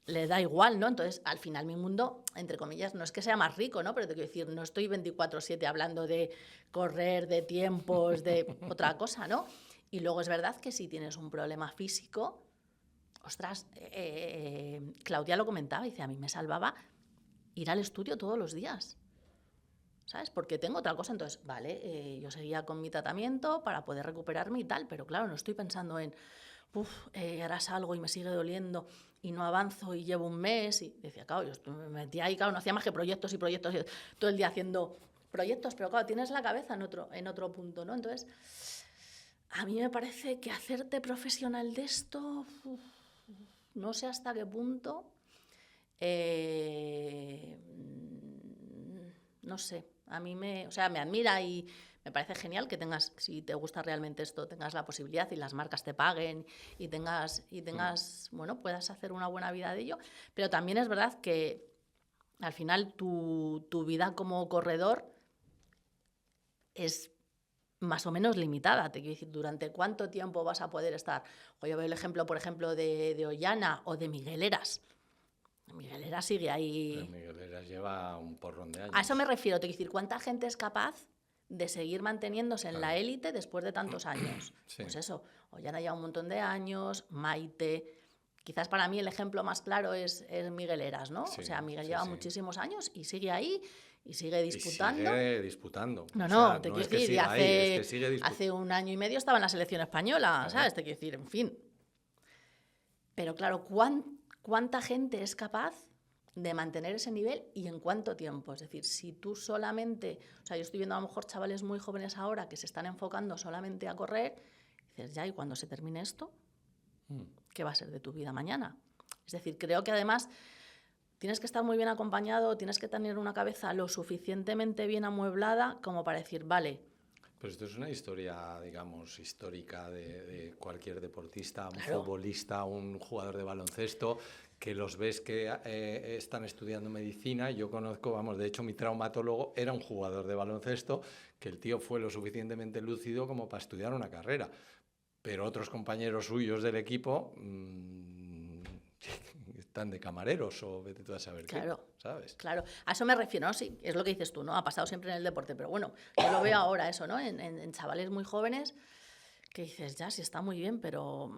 le da igual, ¿no? Entonces, al final mi mundo, entre comillas, no es que sea más rico, ¿no? Pero te quiero decir, no estoy 24/7 hablando de correr, de tiempos, de otra cosa, ¿no? Y luego es verdad que si tienes un problema físico, ostras, Claudia lo comentaba, dice, a mí me salvaba ir al estudio todos los días, ¿sabes? Porque tengo otra cosa, entonces, vale, yo seguía con mi tratamiento para poder recuperarme y tal, pero claro, no estoy pensando en, ahora salgo y me sigue doliendo y no avanzo y llevo un mes, y decía, claro, yo me metía ahí, claro, no hacía más que proyectos y proyectos, y todo el día haciendo proyectos, pero claro, tienes la cabeza en otro punto, ¿no? Entonces, a mí me parece que hacerte profesional de esto, no sé hasta qué punto, no sé, a mí me admira y me parece genial que tengas, si te gusta realmente esto, tengas la posibilidad y las marcas te paguen y tengas bueno, puedas hacer una buena vida de ello, pero también es verdad que al final tu vida como corredor es más o menos limitada. Te quiero decir, ¿durante cuánto tiempo vas a poder estar? O yo veo el ejemplo, por ejemplo, de Ollana o de Miguel Heras. Miguel Heras sigue ahí. Pero Miguel Heras lleva un porrón de años. A eso me refiero. Te quiero decir, ¿cuánta gente es capaz de seguir manteniéndose en la élite después de tantos años? Sí. Pues eso, Ollana lleva un montón de años, Maite. Quizás para mí el ejemplo más claro es Miguel Heras, ¿no? Sí, o sea, Miguel lleva muchísimos años y sigue ahí. Y sigue disputando. Y sigue disputando. No, te quiero decir, hace 1 año y medio estaba en la selección española, ¿sabes? Te quiero decir, en fin. Pero claro, ¿cuánta gente es capaz de mantener ese nivel y en cuánto tiempo? Es decir, si tú solamente... O sea, yo estoy viendo a lo mejor chavales muy jóvenes ahora que se están enfocando solamente a correr, y dices, ya, ¿y cuando se termine esto? ¿Qué va a ser de tu vida mañana? Es decir, creo que además... Tienes que estar muy bien acompañado, tienes que tener una cabeza lo suficientemente bien amueblada como para decir, vale, Pues esto es una historia, digamos, histórica de cualquier deportista, un Claro. futbolista, un jugador de baloncesto, que los ves que están estudiando medicina. Yo conozco, vamos, de hecho mi traumatólogo era un jugador de baloncesto, que el tío fue lo suficientemente lúcido como para estudiar una carrera. Pero otros compañeros suyos del equipo están de camareros o vete tú a saber Claro, qué, ¿sabes? claro. A eso me refiero, ¿no? Sí, es lo que dices tú, ¿no? Ha pasado siempre en el deporte, pero bueno, yo lo veo ahora eso, ¿no? En chavales muy jóvenes que dices, ya, sí está muy bien, pero...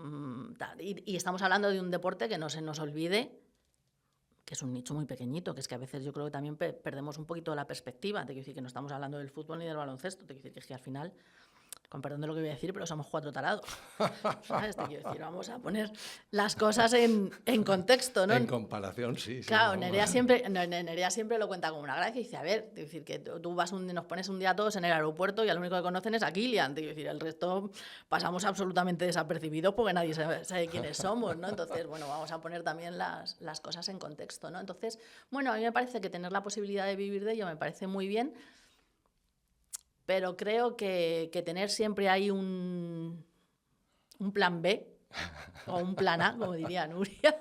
y estamos hablando de un deporte que no se nos olvide, que es un nicho muy pequeñito, que es que a veces yo creo que también perdemos un poquito la perspectiva. Te quiero decir que no estamos hablando del fútbol ni del baloncesto, te quiero decir que es que al final... Con perdón de lo que voy a decir, pero somos 4 tarados. ¿Sabes? Te quiero decir, vamos a poner las cosas en contexto, ¿no? En comparación, sí. Claro, No. Nerea siempre lo cuenta como una gracia y dice, a ver, te decir que tú nos pones un día todos en el aeropuerto y al único que conocen es a Kylian, te decir, el resto pasamos absolutamente desapercibidos porque nadie sabe quiénes somos, ¿no? Entonces, bueno, vamos a poner también las cosas en contexto, ¿no? Entonces, bueno, a mí me parece que tener la posibilidad de vivir de ello me parece muy bien, pero creo que tener siempre ahí un plan B o un plan A, como diría Nuria,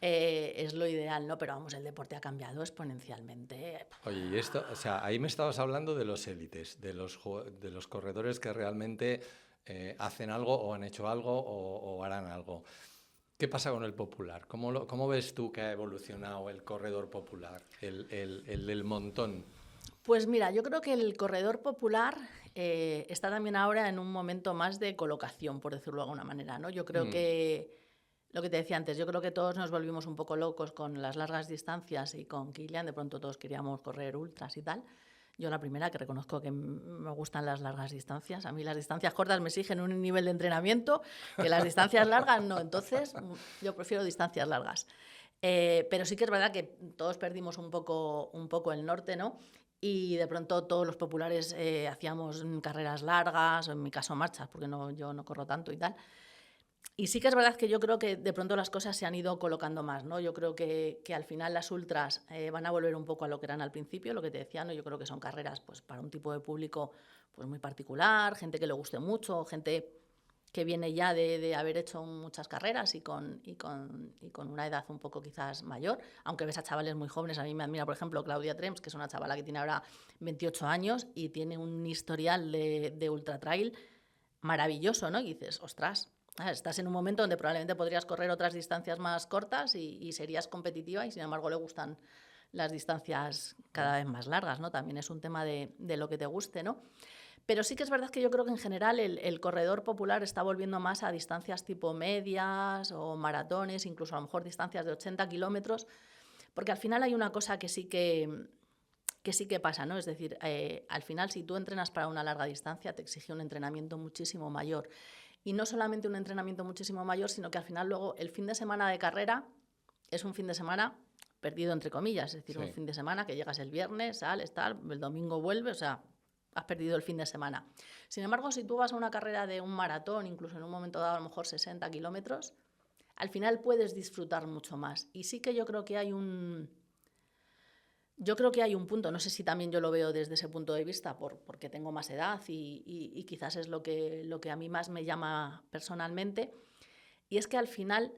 es lo ideal, ¿no? Pero vamos, el deporte ha cambiado exponencialmente. Oye, y esto, o sea, ahí me estabas hablando de los élites, de los corredores que realmente hacen algo o han hecho algo o harán algo. ¿Qué pasa con el popular? ¿Cómo ves tú que ha evolucionado el corredor popular, el del montón? Pues mira, yo creo que el corredor popular está también ahora en un momento más de colocación, por decirlo de alguna manera, ¿no? Yo creo que, lo que te decía antes, yo creo que todos nos volvimos un poco locos con las largas distancias y con Kylian, de pronto todos queríamos correr ultras y tal. Yo la primera que reconozco que me gustan las largas distancias. A mí las distancias cortas me exigen un nivel de entrenamiento que las distancias largas no. Entonces, yo prefiero distancias largas. Pero sí que es verdad que todos perdimos un poco el norte, ¿no? Y de pronto todos los populares hacíamos carreras largas, o en mi caso marchas, porque yo no corro tanto y tal. Y sí que es verdad que yo creo que de pronto las cosas se han ido colocando más, ¿no? Yo creo que al final las ultras van a volver un poco a lo que eran al principio, lo que te decía, ¿no? Yo creo que son carreras pues, para un tipo de público pues, muy particular, gente que le guste mucho, gente que viene ya de haber hecho muchas carreras y con una edad un poco quizás mayor, aunque ves a chavales muy jóvenes. A mí me admira, por ejemplo, Claudia Trems, que es una chavala que tiene ahora 28 años y tiene un historial de ultra trail maravilloso, ¿no? Y dices, ostras, estás en un momento donde probablemente podrías correr otras distancias más cortas y serías competitiva y sin embargo le gustan las distancias cada vez más largas, ¿no? También es un tema de lo que te guste, ¿no? Pero sí que es verdad que yo creo que en general el corredor popular está volviendo más a distancias tipo medias o maratones, incluso a lo mejor distancias de 80 kilómetros, porque al final hay una cosa que sí que pasa, ¿no? Es decir, al final si tú entrenas para una larga distancia te exige un entrenamiento muchísimo mayor. Y no solamente un entrenamiento muchísimo mayor, sino que al final luego el fin de semana de carrera es un fin de semana perdido entre comillas, es decir, Sí. un fin de semana que llegas el viernes, sales, tal, el domingo vuelves, o sea, has perdido el fin de semana. Sin embargo, si tú vas a una carrera de un maratón, incluso en un momento dado a lo mejor 60 kilómetros, al final puedes disfrutar mucho más. Y sí que yo creo que hay un punto, no sé si también yo lo veo desde ese punto de vista, porque tengo más edad y quizás es lo que a mí más me llama personalmente, y es que al final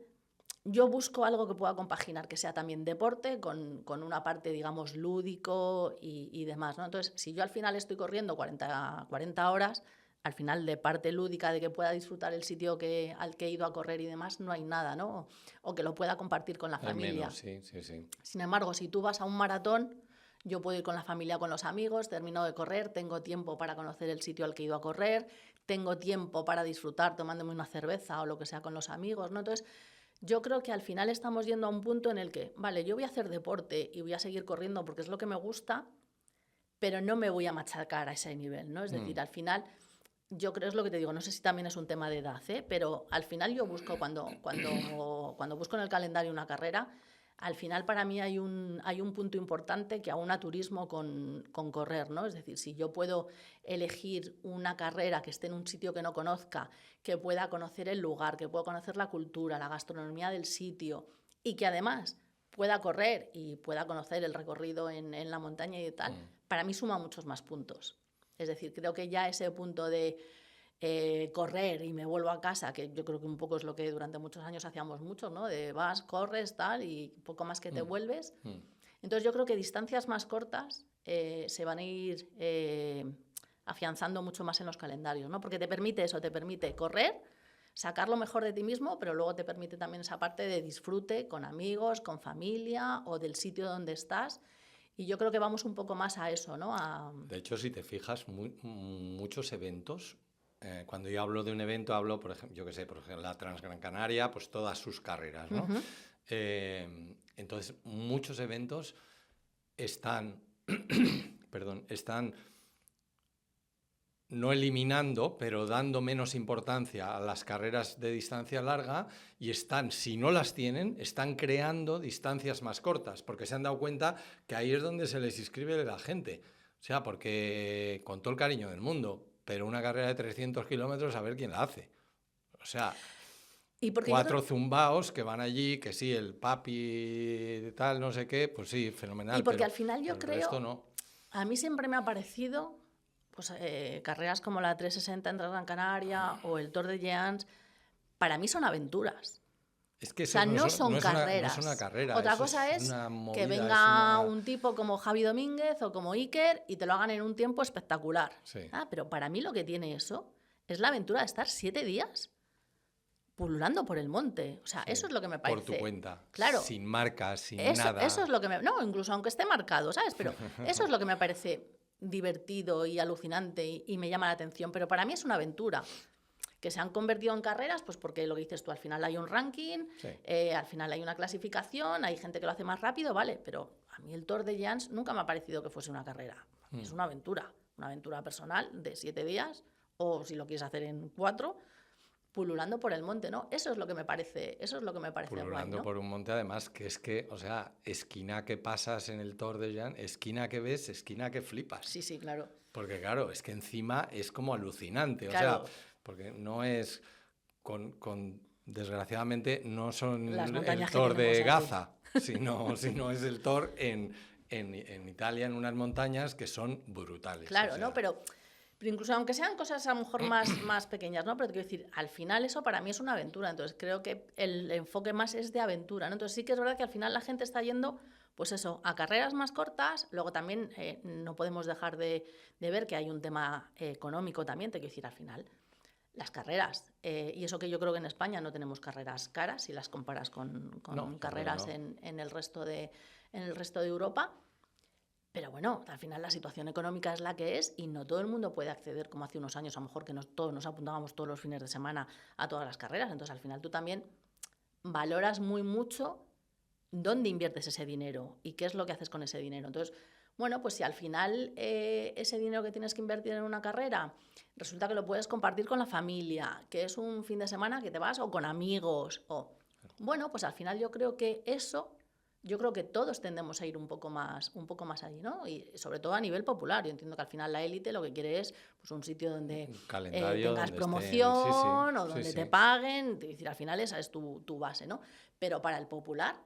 yo busco algo que pueda compaginar, que sea también deporte con una parte, digamos, lúdico y demás, ¿no? Entonces, si yo al final estoy corriendo 40 horas, al final de parte lúdica de que pueda disfrutar el sitio al que he ido a correr y demás, no hay nada, ¿no? O que lo pueda compartir con la familia. Menos, sí. Sin embargo, si tú vas a un maratón, yo puedo ir con la familia, con los amigos, termino de correr, tengo tiempo para conocer el sitio al que he ido a correr, tengo tiempo para disfrutar tomándome una cerveza o lo que sea con los amigos, ¿no? Entonces, yo creo que al final estamos yendo a un punto en el que, vale, yo voy a hacer deporte y voy a seguir corriendo porque es lo que me gusta, pero no me voy a machacar a ese nivel, ¿no? Es decir, al final, yo creo, es lo que te digo, no sé si también es un tema de edad, pero al final yo busco, cuando busco en el calendario una carrera, al final para mí hay un punto importante que aúna turismo con correr, ¿no? Es decir, si yo puedo elegir una carrera que esté en un sitio que no conozca, que pueda conocer el lugar, que pueda conocer la cultura, la gastronomía del sitio y que además pueda correr y pueda conocer el recorrido en la montaña y tal, para mí suma muchos más puntos. Es decir, creo que ya ese punto de correr y me vuelvo a casa, que yo creo que un poco es lo que durante muchos años hacíamos mucho, ¿no? De vas, corres, tal, y poco más que te vuelves. Entonces yo creo que distancias más cortas se van a ir afianzando mucho más en los calendarios, ¿no? Porque te permite eso, te permite correr, sacar lo mejor de ti mismo, pero luego te permite también esa parte de disfrute con amigos, con familia o del sitio donde estás. Y yo creo que vamos un poco más a eso, ¿no? De hecho, si te fijas, muchos eventos, cuando yo hablo de un evento, hablo, por ejemplo, yo qué sé, por ejemplo, la Transgran Canaria, pues todas sus carreras, ¿no? Entonces, muchos eventos están, están no eliminando, pero dando menos importancia a las carreras de distancia larga y están, si no las tienen, están creando distancias más cortas, porque se han dado cuenta que ahí es donde se les inscribe la gente. O sea, porque con todo el cariño del mundo, pero una carrera de 300 kilómetros, a ver quién la hace. O sea, ¿Y 4 zumbaos que van allí, que sí, el papi tal, no sé qué, pues sí, fenomenal. Y porque pero al final yo creo, no. A mí siempre me ha parecido, pues carreras como la 360 en Gran Canaria o el Tour de Jeans, para mí son aventuras. Es que o sea, no son carreras. No es una carrera. Otra cosa es que venga un tipo como Javi Domínguez o como Iker y te lo hagan en un tiempo espectacular. Sí. Pero para mí lo que tiene eso es la aventura de estar 7 días pululando por el monte. O sea, sí, eso es lo que me parece. Por tu cuenta. Claro. Sin marcas, sin eso, nada. Eso es lo que me... No, incluso aunque esté marcado, ¿sabes? Pero eso es lo que me parece divertido y alucinante y me llama la atención. Pero para mí es una aventura. Que se han convertido en carreras, pues porque lo que dices tú, al final hay un ranking, sí. Al final hay una clasificación, hay gente que lo hace más rápido, vale, pero a mí el Tour de Jeans nunca me ha parecido que fuese una carrera. Es una aventura personal de 7 días, o si lo quieres hacer en 4, pululando por el monte, ¿no? Eso es lo que me parece pululando guay, ¿no? Por un monte, además, que es que, o sea, esquina que pasas en el Tour de Jeans, esquina que ves, esquina que flipas. Sí, sí, claro. Porque claro, es que encima es como alucinante, claro. O sea, porque no es desgraciadamente no son el Tour de Gaza, sino es el Tour en Italia, en unas montañas que son brutales. Claro, o sea, ¿no? Pero incluso aunque sean cosas a lo mejor más pequeñas, ¿no? Pero te quiero decir, al final eso para mí es una aventura, entonces creo que el enfoque más es de aventura, ¿no? Entonces sí que es verdad que al final la gente está yendo, pues eso, a carreras más cortas. Luego también no podemos dejar de ver que hay un tema económico también, te quiero decir, al final las carreras, y eso que yo creo que en España no tenemos carreras caras si las comparas con carreras en el resto de Europa. Pero bueno, al final la situación económica es la que es y no todo el mundo puede acceder, como hace unos años, a lo mejor que todos nos apuntábamos todos los fines de semana a todas las carreras. Entonces al final tú también valoras muy mucho dónde inviertes ese dinero y qué es lo que haces con ese dinero. Entonces, bueno, pues si al final ese dinero que tienes que invertir en una carrera resulta que lo puedes compartir con la familia, que es un fin de semana que te vas, o con amigos, bueno, pues al final yo creo que todos tendemos a ir un poco más allí, ¿no? Y sobre todo a nivel popular. Yo entiendo que al final la élite lo que quiere es pues, un sitio donde tengas promoción o donde te paguen. Es decir, al final esa es tu base, ¿no? Pero para el popular,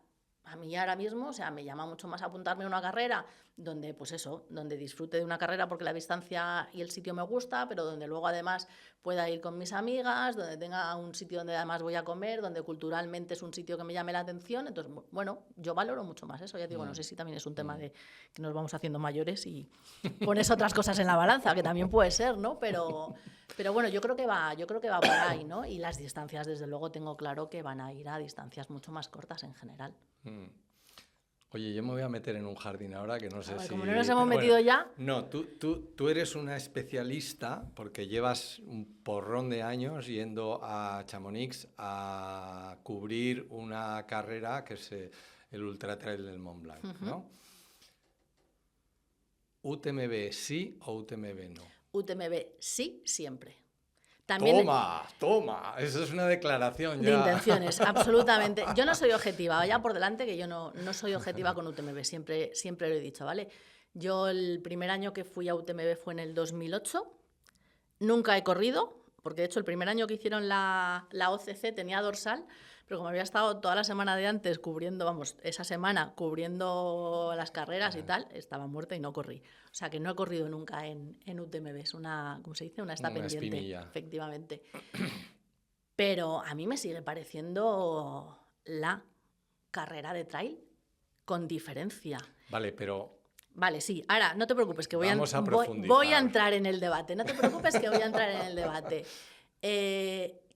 a mí ahora mismo, o sea, me llama mucho más apuntarme a una carrera donde, pues eso, donde disfrute de una carrera porque la distancia y el sitio me gusta, pero donde luego además pueda ir con mis amigas, donde tenga un sitio donde además voy a comer, donde culturalmente es un sitio que me llame la atención. Entonces, bueno, yo valoro mucho más eso. Ya digo, no sé si también es un tema de que nos vamos haciendo mayores y pones otras cosas en la balanza, que también puede ser, ¿no? Pero bueno, yo creo que va por ahí, ¿no? Y las distancias, desde luego, tengo claro que van a ir a distancias mucho más cortas en general. Oye, yo me voy a meter en un jardín ahora que no sé si... Como no nos hemos metido ya... No, tú eres una especialista porque llevas un porrón de años yendo a Chamonix a cubrir una carrera que es el Ultra Trail del Mont Blanc, ¿no? ¿UTMB sí o UTMB no? UTMB sí, siempre. También Toma, eso es una declaración ya. De intenciones, absolutamente. Yo no soy objetiva, vaya por delante que yo no soy objetiva con UTMB, siempre lo he dicho, ¿vale? Yo el primer año que fui a UTMB fue en el 2008, nunca he corrido, porque de hecho el primer año que hicieron la OCC tenía dorsal, pero como había estado toda la semana de antes cubriendo, vamos, esa semana cubriendo las carreras y tal, estaba muerta y no corrí. O sea, que no he corrido nunca en UTMB. Es una, ¿cómo se dice? Una está Una pendiente, espinilla. efectivamente. Pero a mí me sigue pareciendo la carrera de trail con diferencia. Vale, pero... Vale, sí. Ahora, no te preocupes, que voy a entrar en el debate. No te preocupes, que voy a entrar en el debate.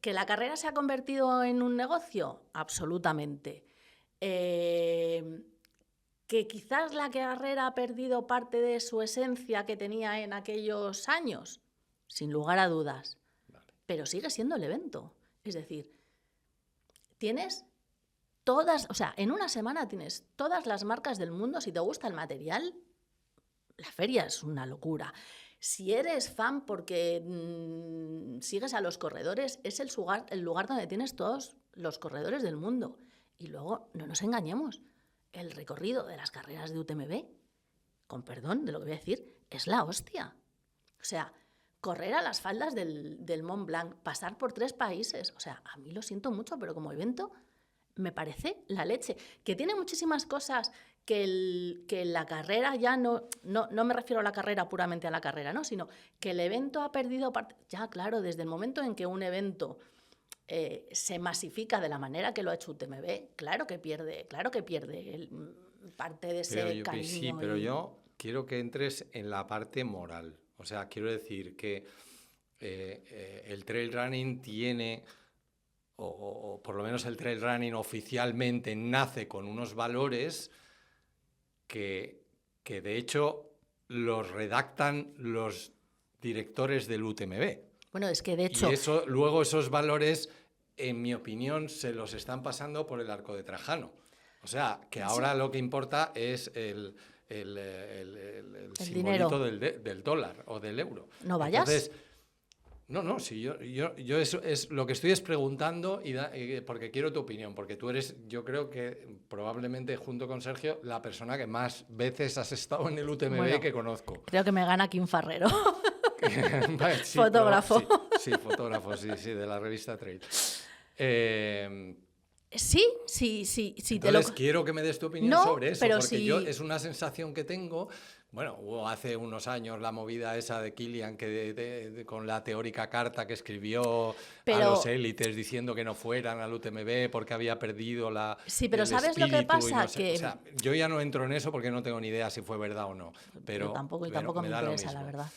¿Que la carrera se ha convertido en un negocio? Absolutamente. ¿Que quizás la carrera ha perdido parte de su esencia que tenía en aquellos años? Sin lugar a dudas. Vale. Pero sigue siendo el evento. Es decir, tienes todas, o sea, en una semana tienes todas las marcas del mundo. Si te gusta el material, la feria es una locura. Si eres fan porque sigues a los corredores, es el lugar donde tienes todos los corredores del mundo. Y luego, no nos engañemos, el recorrido de las carreras de UTMB, con perdón de lo que voy a decir, es la hostia. O sea, correr a las faldas del Mont Blanc, pasar por 3 países, o sea, a mí lo siento mucho, pero como evento me parece la leche. Que tiene muchísimas cosas que la carrera ya no me refiero a la carrera puramente a la carrera, ¿no? Sino que el evento ha perdido parte. Ya, claro, desde el momento en que un evento se masifica de la manera que lo ha hecho UTMB, claro que pierde parte de ese cariño. Sí, pero yo quiero que entres en la parte moral. O sea, quiero decir que el trail running tiene... O por lo menos el trail running oficialmente nace con unos valores que de hecho los redactan los directores del UTMB. Bueno, es que de hecho... Y luego esos valores, en mi opinión, se los están pasando por el arco de Trajano. O sea, que ahora lo que importa es el simbolito del dólar o del euro. No vayas. Entonces, no, sí, yo eso es lo que estoy preguntando porque quiero tu opinión, porque tú eres, yo creo que probablemente junto con Sergio, la persona que más veces has estado en el UTMB que conozco. Creo que me gana Kim Farrero. Vale, sí, fotógrafo. Sí, fotógrafo, sí, de la revista Trail. Sí. Entonces quiero que me des tu opinión sobre eso, porque es una sensación que tengo. Bueno, hubo hace unos años la movida esa de Kilian con la teórica carta que escribió a los élites diciendo que no fueran al UTMB porque había perdido la... Sí, pero ¿sabes lo que pasa? O sea, yo ya no entro en eso porque no tengo ni idea si fue verdad o no. Pero tampoco me interesa, la verdad.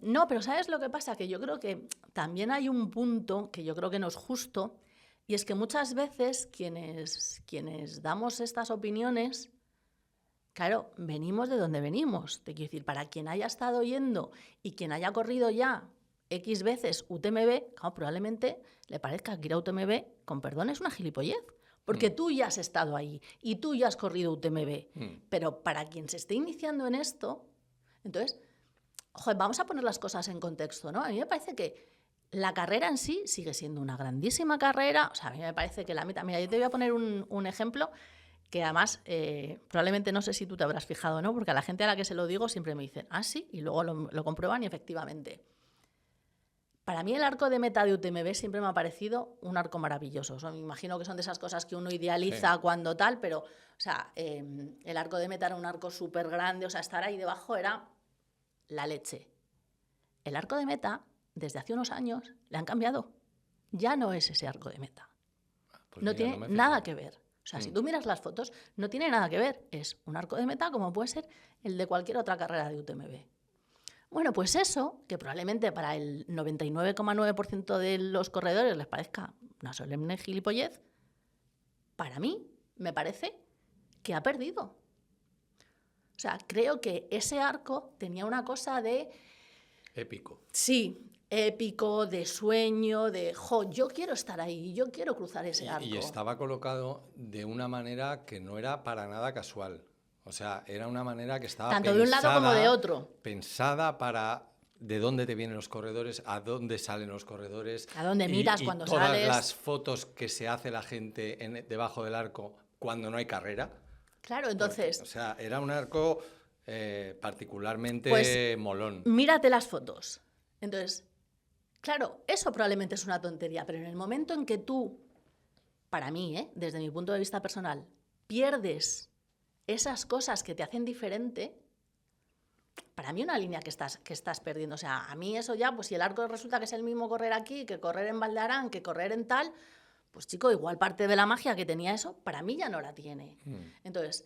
No, pero ¿sabes lo que pasa? Que yo creo que también hay un punto que yo creo que no es justo, y es que muchas veces quienes damos estas opiniones... Claro, venimos de donde venimos. Te quiero decir, para quien haya estado yendo y quien haya corrido ya X veces UTMB, claro, probablemente le parezca que ir a UTMB, con perdón, es una gilipollez. Porque tú ya has estado ahí y tú ya has corrido UTMB. Pero para quien se esté iniciando en esto, entonces, vamos a poner las cosas en contexto, ¿no? A mí me parece que la carrera en sí sigue siendo una grandísima carrera. O sea, a mí me parece que la meta... Mira, yo te voy a poner un ejemplo... que además, probablemente no sé si tú te habrás fijado, ¿no? Porque a la gente a la que se lo digo siempre me dicen, ah, sí, y luego lo comprueban y efectivamente. Para mí el arco de meta de UTMB siempre me ha parecido un arco maravilloso. O sea, me imagino que son de esas cosas que uno idealiza cuando tal, pero, o sea, el arco de meta era un arco súper grande, o sea, estar ahí debajo era la leche. El arco de meta, desde hace unos años, le han cambiado. Ya no es ese arco de meta. Pues no tiene nada que ver. O sea, si tú miras las fotos, no tiene nada que ver. Es un arco de meta como puede ser el de cualquier otra carrera de UTMB. Bueno, pues eso, que probablemente para el 99,9% de los corredores les parezca una solemne gilipollez, para mí me parece que ha perdido. O sea, creo que ese arco tenía una cosa de... épico. Sí, épico, de sueño, de, yo quiero estar ahí, yo quiero cruzar ese arco. Y estaba colocado de una manera que no era para nada casual. O sea, era una manera que estaba tanto de un lado como de otro. Pensada para de dónde te vienen los corredores, a dónde salen los corredores. A dónde miras cuando todas sales. Las fotos que se hace la gente debajo del arco cuando no hay carrera. Claro, entonces... Porque, o sea, era un arco particularmente molón. Mírate las fotos. Entonces... Claro, eso probablemente es una tontería, pero en el momento en que tú para mí, desde mi punto de vista personal, pierdes esas cosas que te hacen diferente, para mí una línea que estás perdiendo. O sea, a mí eso ya, pues si el arco resulta que es el mismo correr aquí, que correr en Valdearán, que correr en tal, pues chico, igual parte de la magia que tenía eso, para mí ya no la tiene. Entonces,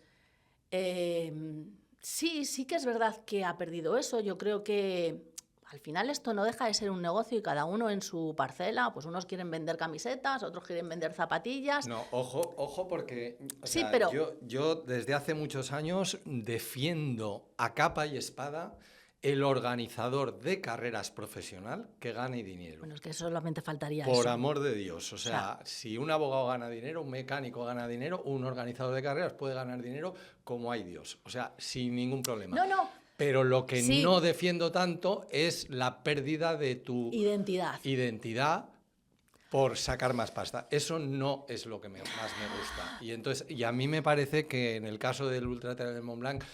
sí que es verdad que ha perdido eso. Yo creo que al final esto no deja de ser un negocio y cada uno en su parcela, pues unos quieren vender camisetas, otros quieren vender zapatillas. No, ojo, porque sí, sea, pero yo desde hace muchos años defiendo a capa y espada el organizador de carreras profesional que gane dinero. Bueno, es que solamente faltaría Por eso. amor de Dios. O sea, si un abogado gana dinero, un mecánico gana dinero, un organizador de carreras puede ganar dinero como hay Dios. O sea, sin ningún problema. No. Pero lo que no defiendo tanto es la pérdida de tu identidad por sacar más pasta. Eso no es lo que más me gusta. Y a mí me parece que en el caso del Ultra Trail del Mont Blanc,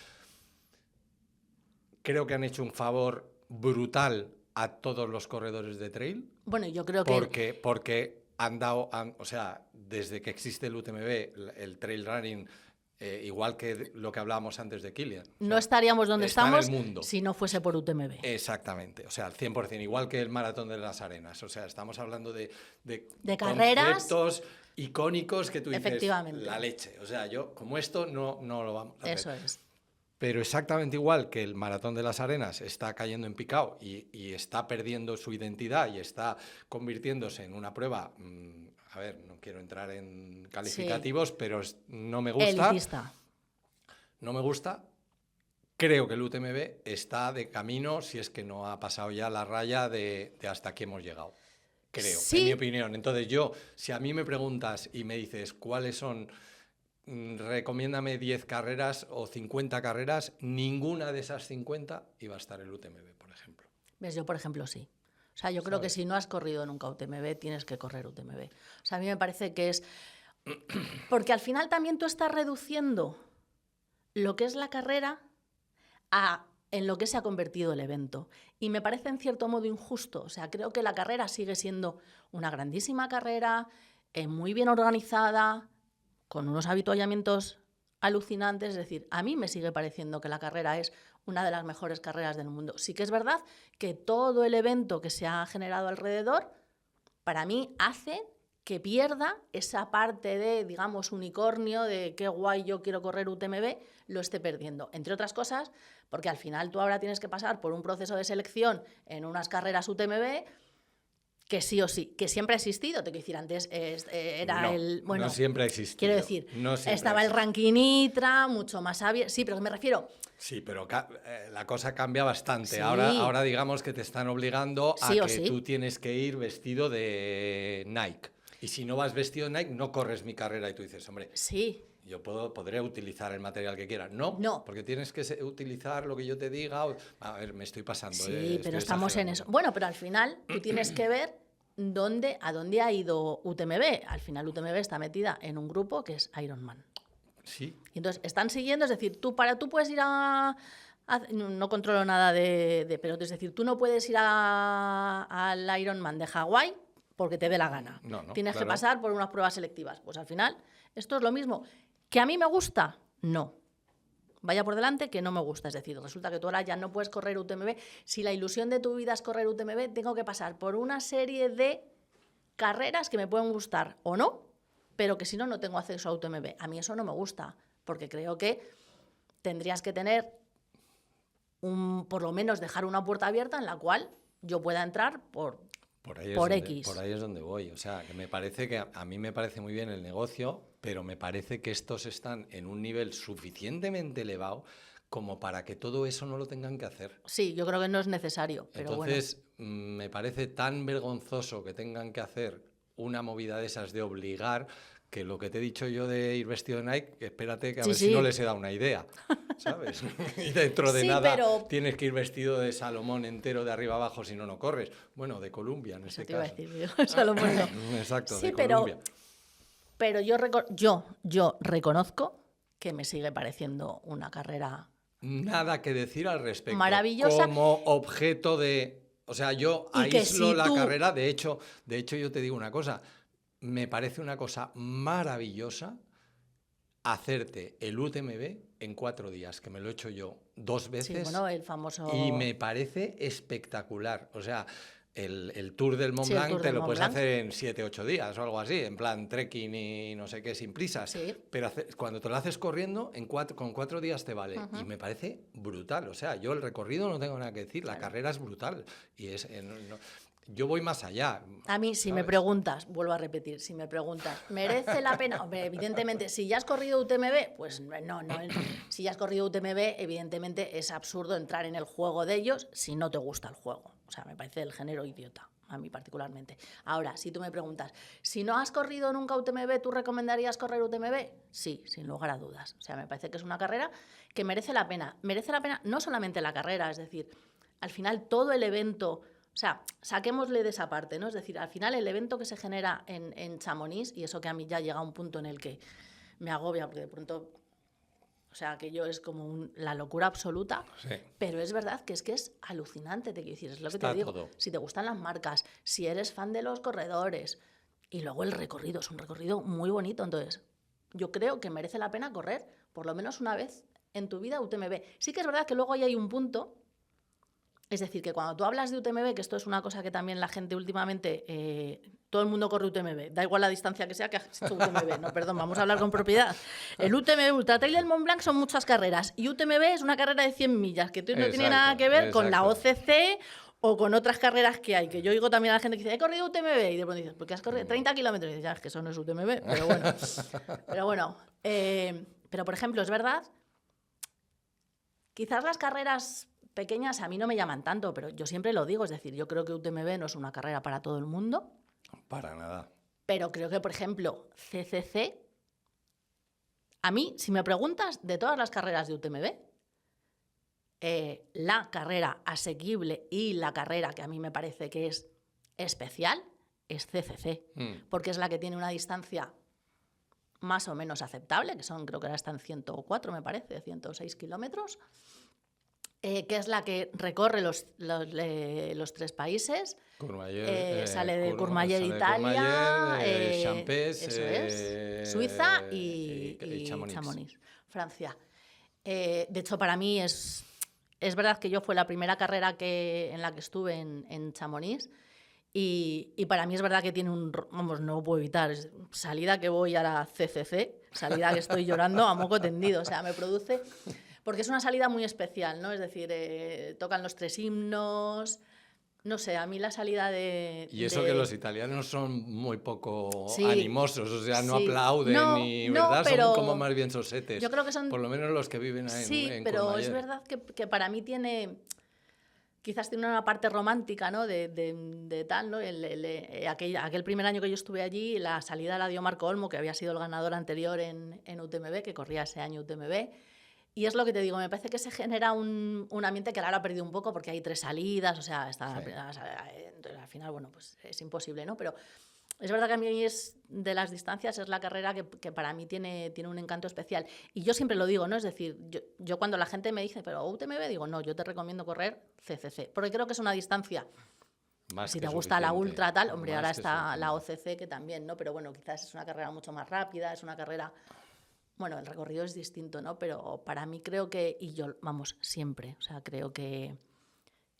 creo que han hecho un favor brutal a todos los corredores de trail. Bueno, yo creo que... Porque o sea, desde que existe el UTMB, el trail running... igual que lo que hablábamos antes de Kilian. No estaríamos donde estamos en el mundo. Si no fuese por UTMB. Exactamente, o sea, al 100%, igual que el Maratón de las Arenas. O sea, estamos hablando de carreras, conceptos icónicos que tú dices, efectivamente, la leche. O sea, yo, como esto, no lo vamos a hacer. Eso es. Pero exactamente igual que el Maratón de las Arenas está cayendo en picado y está perdiendo su identidad y está convirtiéndose en una prueba... a ver, no quiero entrar en calificativos, pero no me gusta. Elitista. No me gusta. Creo que el UTMB está de camino, si es que no ha pasado ya la raya de hasta aquí hemos llegado. Creo, en mi opinión. Entonces yo, si a mí me preguntas y me dices cuáles son, recomiéndame 10 carreras o 50 carreras, ninguna de esas 50 iba a estar el UTMB, por ejemplo. ¿Ves? Yo, por ejemplo, sí. O sea, yo creo que si no has corrido nunca UTMB, tienes que correr UTMB. O sea, a mí me parece que es... Porque al final también tú estás reduciendo lo que es la carrera en lo que se ha convertido el evento. Y me parece en cierto modo injusto. O sea, creo que la carrera sigue siendo una grandísima carrera, muy bien organizada, con unos avituallamientos alucinantes. Es decir, a mí me sigue pareciendo que la carrera es una de las mejores carreras del mundo. Sí que es verdad que todo el evento que se ha generado alrededor, para mí, hace que pierda esa parte de, digamos, unicornio, de qué guay yo quiero correr UTMB, lo esté perdiendo. Entre otras cosas, porque al final tú ahora tienes que pasar por un proceso de selección en unas carreras UTMB que sí o sí, que siempre ha existido. Te quiero decir, antes era Bueno, no siempre ha existido. Quiero decir, estaba el ranking ITRA, mucho más abierto. Sí, pero me refiero... Sí, pero la cosa cambia bastante. Sí. Ahora digamos que te están obligando a que tú tienes que ir vestido de Nike. Y si no vas vestido de Nike, no corres mi carrera. Y tú dices, hombre, yo podré utilizar el material que quiera. No, porque tienes que utilizar lo que yo te diga. A ver, me estoy pasando. Sí, pero estamos en eso. Bueno, pero al final tú tienes que ver a dónde ha ido UTMB. Al final UTMB está metida en un grupo que es Ironman. Sí. Y entonces están siguiendo, es decir, tú puedes ir no controlo nada pero es decir, tú no puedes ir al Ironman de Hawái porque te dé la gana. No, Tienes que pasar por unas pruebas selectivas. Pues al final, esto es lo mismo. ¿Que a mí me gusta? No. Vaya por delante que no me gusta. Es decir, resulta que tú ahora ya no puedes correr UTMB. Si la ilusión de tu vida es correr UTMB, tengo que pasar por una serie de carreras que me pueden gustar o no, pero que si no, no tengo acceso a UTMB. A mí eso no me gusta, porque creo que tendrías que tener por lo menos dejar una puerta abierta en la cual yo pueda entrar por X. Por ahí es donde voy. O sea, que me parece que a mí me parece muy bien el negocio, pero me parece que estos están en un nivel suficientemente elevado como para que todo eso no lo tengan que hacer. Sí, yo creo que no es necesario. Pero entonces, me parece tan vergonzoso que tengan que hacer una movida de esas de obligar, que lo que te he dicho yo de ir vestido de Nike, espérate que a ver si no les he dado una idea, ¿sabes? Y dentro de nada tienes que ir vestido de Salomón entero de arriba abajo, si no corres. Bueno, de Columbia en este caso. Te iba a decir, Salomón no. Exacto, sí, de Columbia. Pero yo reconozco que me sigue pareciendo una carrera... Nada que decir al respecto. Maravillosa. Como objeto de... O sea, yo aíslo la carrera. De hecho, yo te digo una cosa. me parece una cosa maravillosa hacerte el UTMB en 4 días, que me lo he hecho yo 2 veces. Sí, bueno, el famoso... Y me parece espectacular. O sea, el Tour del Mont Sí, el Blanc Tour te del lo Mont puedes Blanc. hacer en 7-8 días o algo así, en plan trekking y no sé qué, sin prisas. Sí. Pero cuando te lo haces corriendo, con 4 días te vale. Y me parece brutal. O sea, yo el recorrido no tengo nada que decir, la carrera es brutal. Y yo voy más allá. A mí, si me preguntas, vuelvo a repetir, si me preguntas, ¿merece la pena? Hombre, evidentemente, si ya has corrido UTMB, pues no. Si ya has corrido UTMB, evidentemente es absurdo entrar en el juego de ellos si no te gusta el juego. O sea, me parece el género idiota, a mí particularmente. Ahora, si tú me preguntas, si no has corrido nunca UTMB, ¿tú recomendarías correr UTMB? Sí, sin lugar a dudas. O sea, me parece que es una carrera que merece la pena. Merece la pena no solamente la carrera, es decir, al final todo el evento... O sea, saquémosle de esa parte, ¿no? Es decir, al final el evento que se genera en Chamonix, y eso que a mí ya llega a un punto en el que me agobia, porque de pronto, o sea, aquello es como la locura absoluta, Sí. pero es verdad que es alucinante, te quiero decir, es lo que Está te digo. todo. Si te gustan las marcas, si eres fan de los corredores, y luego el recorrido, es un recorrido muy bonito, entonces yo creo que merece la pena correr por lo menos una vez en tu vida UTMB. Sí que es verdad que luego ahí hay un punto... Es decir, que cuando tú hablas de UTMB, que esto es una cosa que también la gente últimamente, todo el mundo corre UTMB, da igual la distancia que sea que has hecho UTMB, no, perdón, vamos a hablar con propiedad. El UTMB, Ultra Trail del Mont Blanc, son muchas carreras, y UTMB es una carrera de 100 millas, que no tiene nada que ver con la OCC o con otras carreras que hay, que yo oigo también a la gente que dice, he corrido UTMB, y de pronto dices, ¿por qué has corrido 30 kilómetros? Y dices, ya, es que eso no es UTMB, pero bueno. Pero, por ejemplo, es verdad, quizás las carreras... pequeñas a mí no me llaman tanto, pero yo siempre lo digo, es decir, yo creo que UTMB no es una carrera para todo el mundo. Para nada. Pero creo que, por ejemplo, CCC, a mí, si me preguntas de todas las carreras de UTMB, la carrera asequible y la carrera que a mí me parece que es especial es CCC, porque es la que tiene una distancia más o menos aceptable, que son, creo que ahora están 104, me parece, 106 kilómetros, que es la que recorre los 3 países. Sale de Courmayeur, Italia, Champés, eso es, Suiza y Chamonix, Francia. De hecho, para mí es verdad que yo fue la primera carrera en la que estuve en Chamonix. Y para mí es verdad que tiene vamos, no lo puedo evitar, salida que voy a la CCC, salida que estoy llorando a moco tendido, o sea, me produce... Porque es una salida muy especial, ¿no? Es decir, tocan los 3 himnos, no sé, a mí la salida de... Y eso que los italianos son muy poco Sí, animosos, o sea, no sí. aplauden ¿verdad? Pero son como más bien sosetes. Yo creo que son... Por lo menos los que viven ahí Sí, en pero Courmayeur. es verdad que para mí quizás tiene una parte romántica, ¿no? De tal, ¿no? Aquel primer año que yo estuve allí, la salida la dio Marco Olmo, que había sido el ganador anterior en UTMB, que corría ese año UTMB. Y es lo que te digo, me parece que se genera un ambiente que ahora ha perdido un poco porque hay 3 salidas, o sea, al final, bueno, pues es imposible, ¿no? Pero es verdad que a mí de las distancias es la carrera que para mí tiene un encanto especial. Y yo siempre lo digo, ¿no? Es decir, yo cuando la gente me dice, pero UTMB, digo, no, yo te recomiendo correr CCC, porque creo que es una distancia... Más si que te gusta la suficiente. ultra, tal, hombre, Más ahora que está suficiente. la OCC que también, ¿no? Pero bueno, quizás es una carrera mucho más rápida, es una carrera... Bueno, el recorrido es distinto, ¿no? Pero para mí creo que, y yo, vamos, siempre, o sea, creo que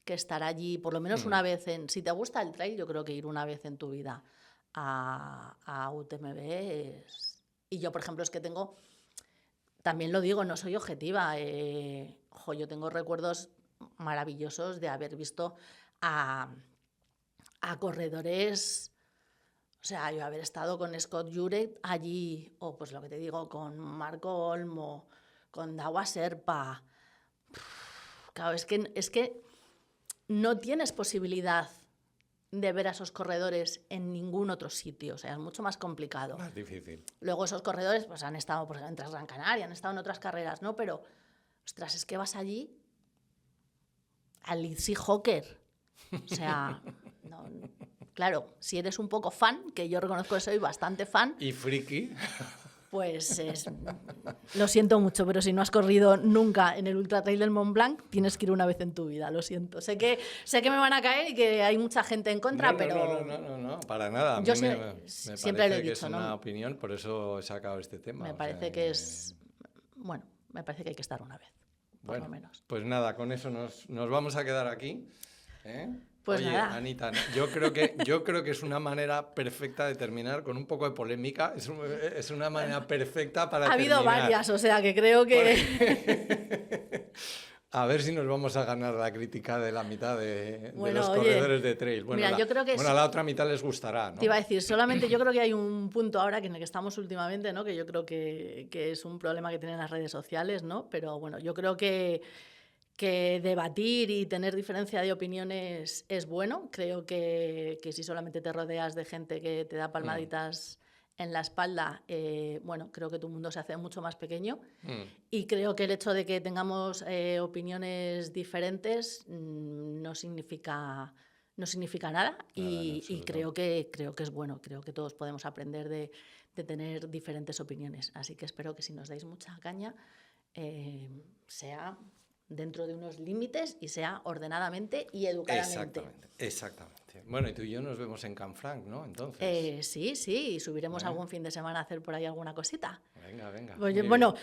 estar allí, por lo menos una vez si te gusta el trail, yo creo que ir una vez en tu vida a UTMB es... Y yo, por ejemplo, es que también lo digo, no soy objetiva, yo tengo recuerdos maravillosos de haber visto a corredores... O sea, yo haber estado con Scott Jurek allí, o pues lo que te digo, con Marco Olmo, con Dawa Serpa. Claro, es que no tienes posibilidad de ver a esos corredores en ningún otro sitio. O sea, es mucho más complicado. Más difícil. Luego esos corredores pues han estado en Gran Canaria, han estado en otras carreras, ¿no? Pero, ostras, es que vas allí al Lindsey Hocker. O sea, no... Claro, si eres un poco fan, que yo reconozco que soy bastante fan. Y friki. Pues lo siento mucho, pero si no has corrido nunca en el Ultra Trail del Mont Blanc, tienes que ir una vez en tu vida, lo siento. Sé que me van a caer y que hay mucha gente en contra, pero... No, para nada. A mí siempre lo he parece que dicho, es ¿no? una opinión, por eso he sacado este tema. Me parece que es... Bueno, me parece que hay que estar una vez, por lo menos. Pues nada, con eso nos vamos a quedar aquí. Pues oye, nada. Anita, yo creo que es una manera perfecta de terminar con un poco de polémica. Es una manera perfecta para Ha terminar. habido varias, o sea que creo que... A ver si nos vamos a ganar la crítica de la mitad de los oye, corredores de trail. Bueno, mira, yo creo que a la otra mitad les gustará, ¿no? Te iba a decir, solamente yo creo que hay un punto ahora en el que estamos últimamente, ¿no? Que yo creo que es un problema que tienen las redes sociales, ¿no? Pero bueno, yo creo que debatir y tener diferencia de opiniones es bueno. Creo que si solamente te rodeas de gente que te da palmaditas en la espalda, bueno, creo que tu mundo se hace mucho más pequeño. Y creo que el hecho de que tengamos opiniones diferentes no significa nada. Y creo que es bueno. Creo que todos podemos aprender de tener diferentes opiniones. Así que espero que si nos dais mucha caña, sea dentro de unos límites y sea ordenadamente y educadamente. Exactamente. Bueno, y tú y yo nos vemos en Canfranc, ¿no? Entonces. Sí, y subiremos algún fin de semana a hacer por ahí alguna cosita. Venga. Pues bueno,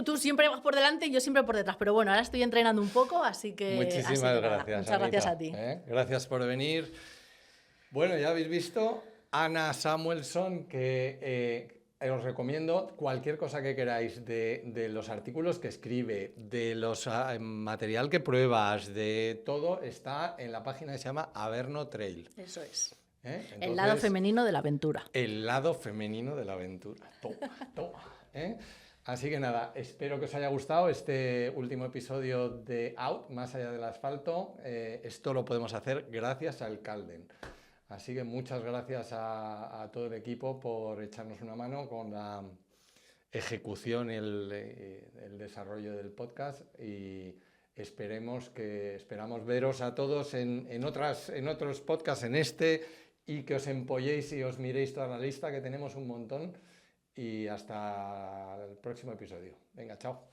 tú siempre vas por delante y yo siempre por detrás, pero bueno, ahora estoy entrenando un poco, así que... Muchísimas gracias, muchas gracias a ti. Gracias por venir. Bueno, ya habéis visto, Ana Samuelson, que... os recomiendo cualquier cosa que queráis de los artículos que escribe, de los material que pruebas, de todo, está en la página que se llama Averno Trail. Eso es. Entonces, el lado femenino de la aventura. El lado femenino de la aventura. Toma. Así que nada, espero que os haya gustado este último episodio de Out, más allá del asfalto. Esto lo podemos hacer gracias al Calden. Así que muchas gracias a todo el equipo por echarnos una mano con la ejecución y el desarrollo del podcast y esperamos veros a todos en otros podcasts, en este, y que os empolléis y os miréis toda la lista, que tenemos un montón, y hasta el próximo episodio. Venga, chao.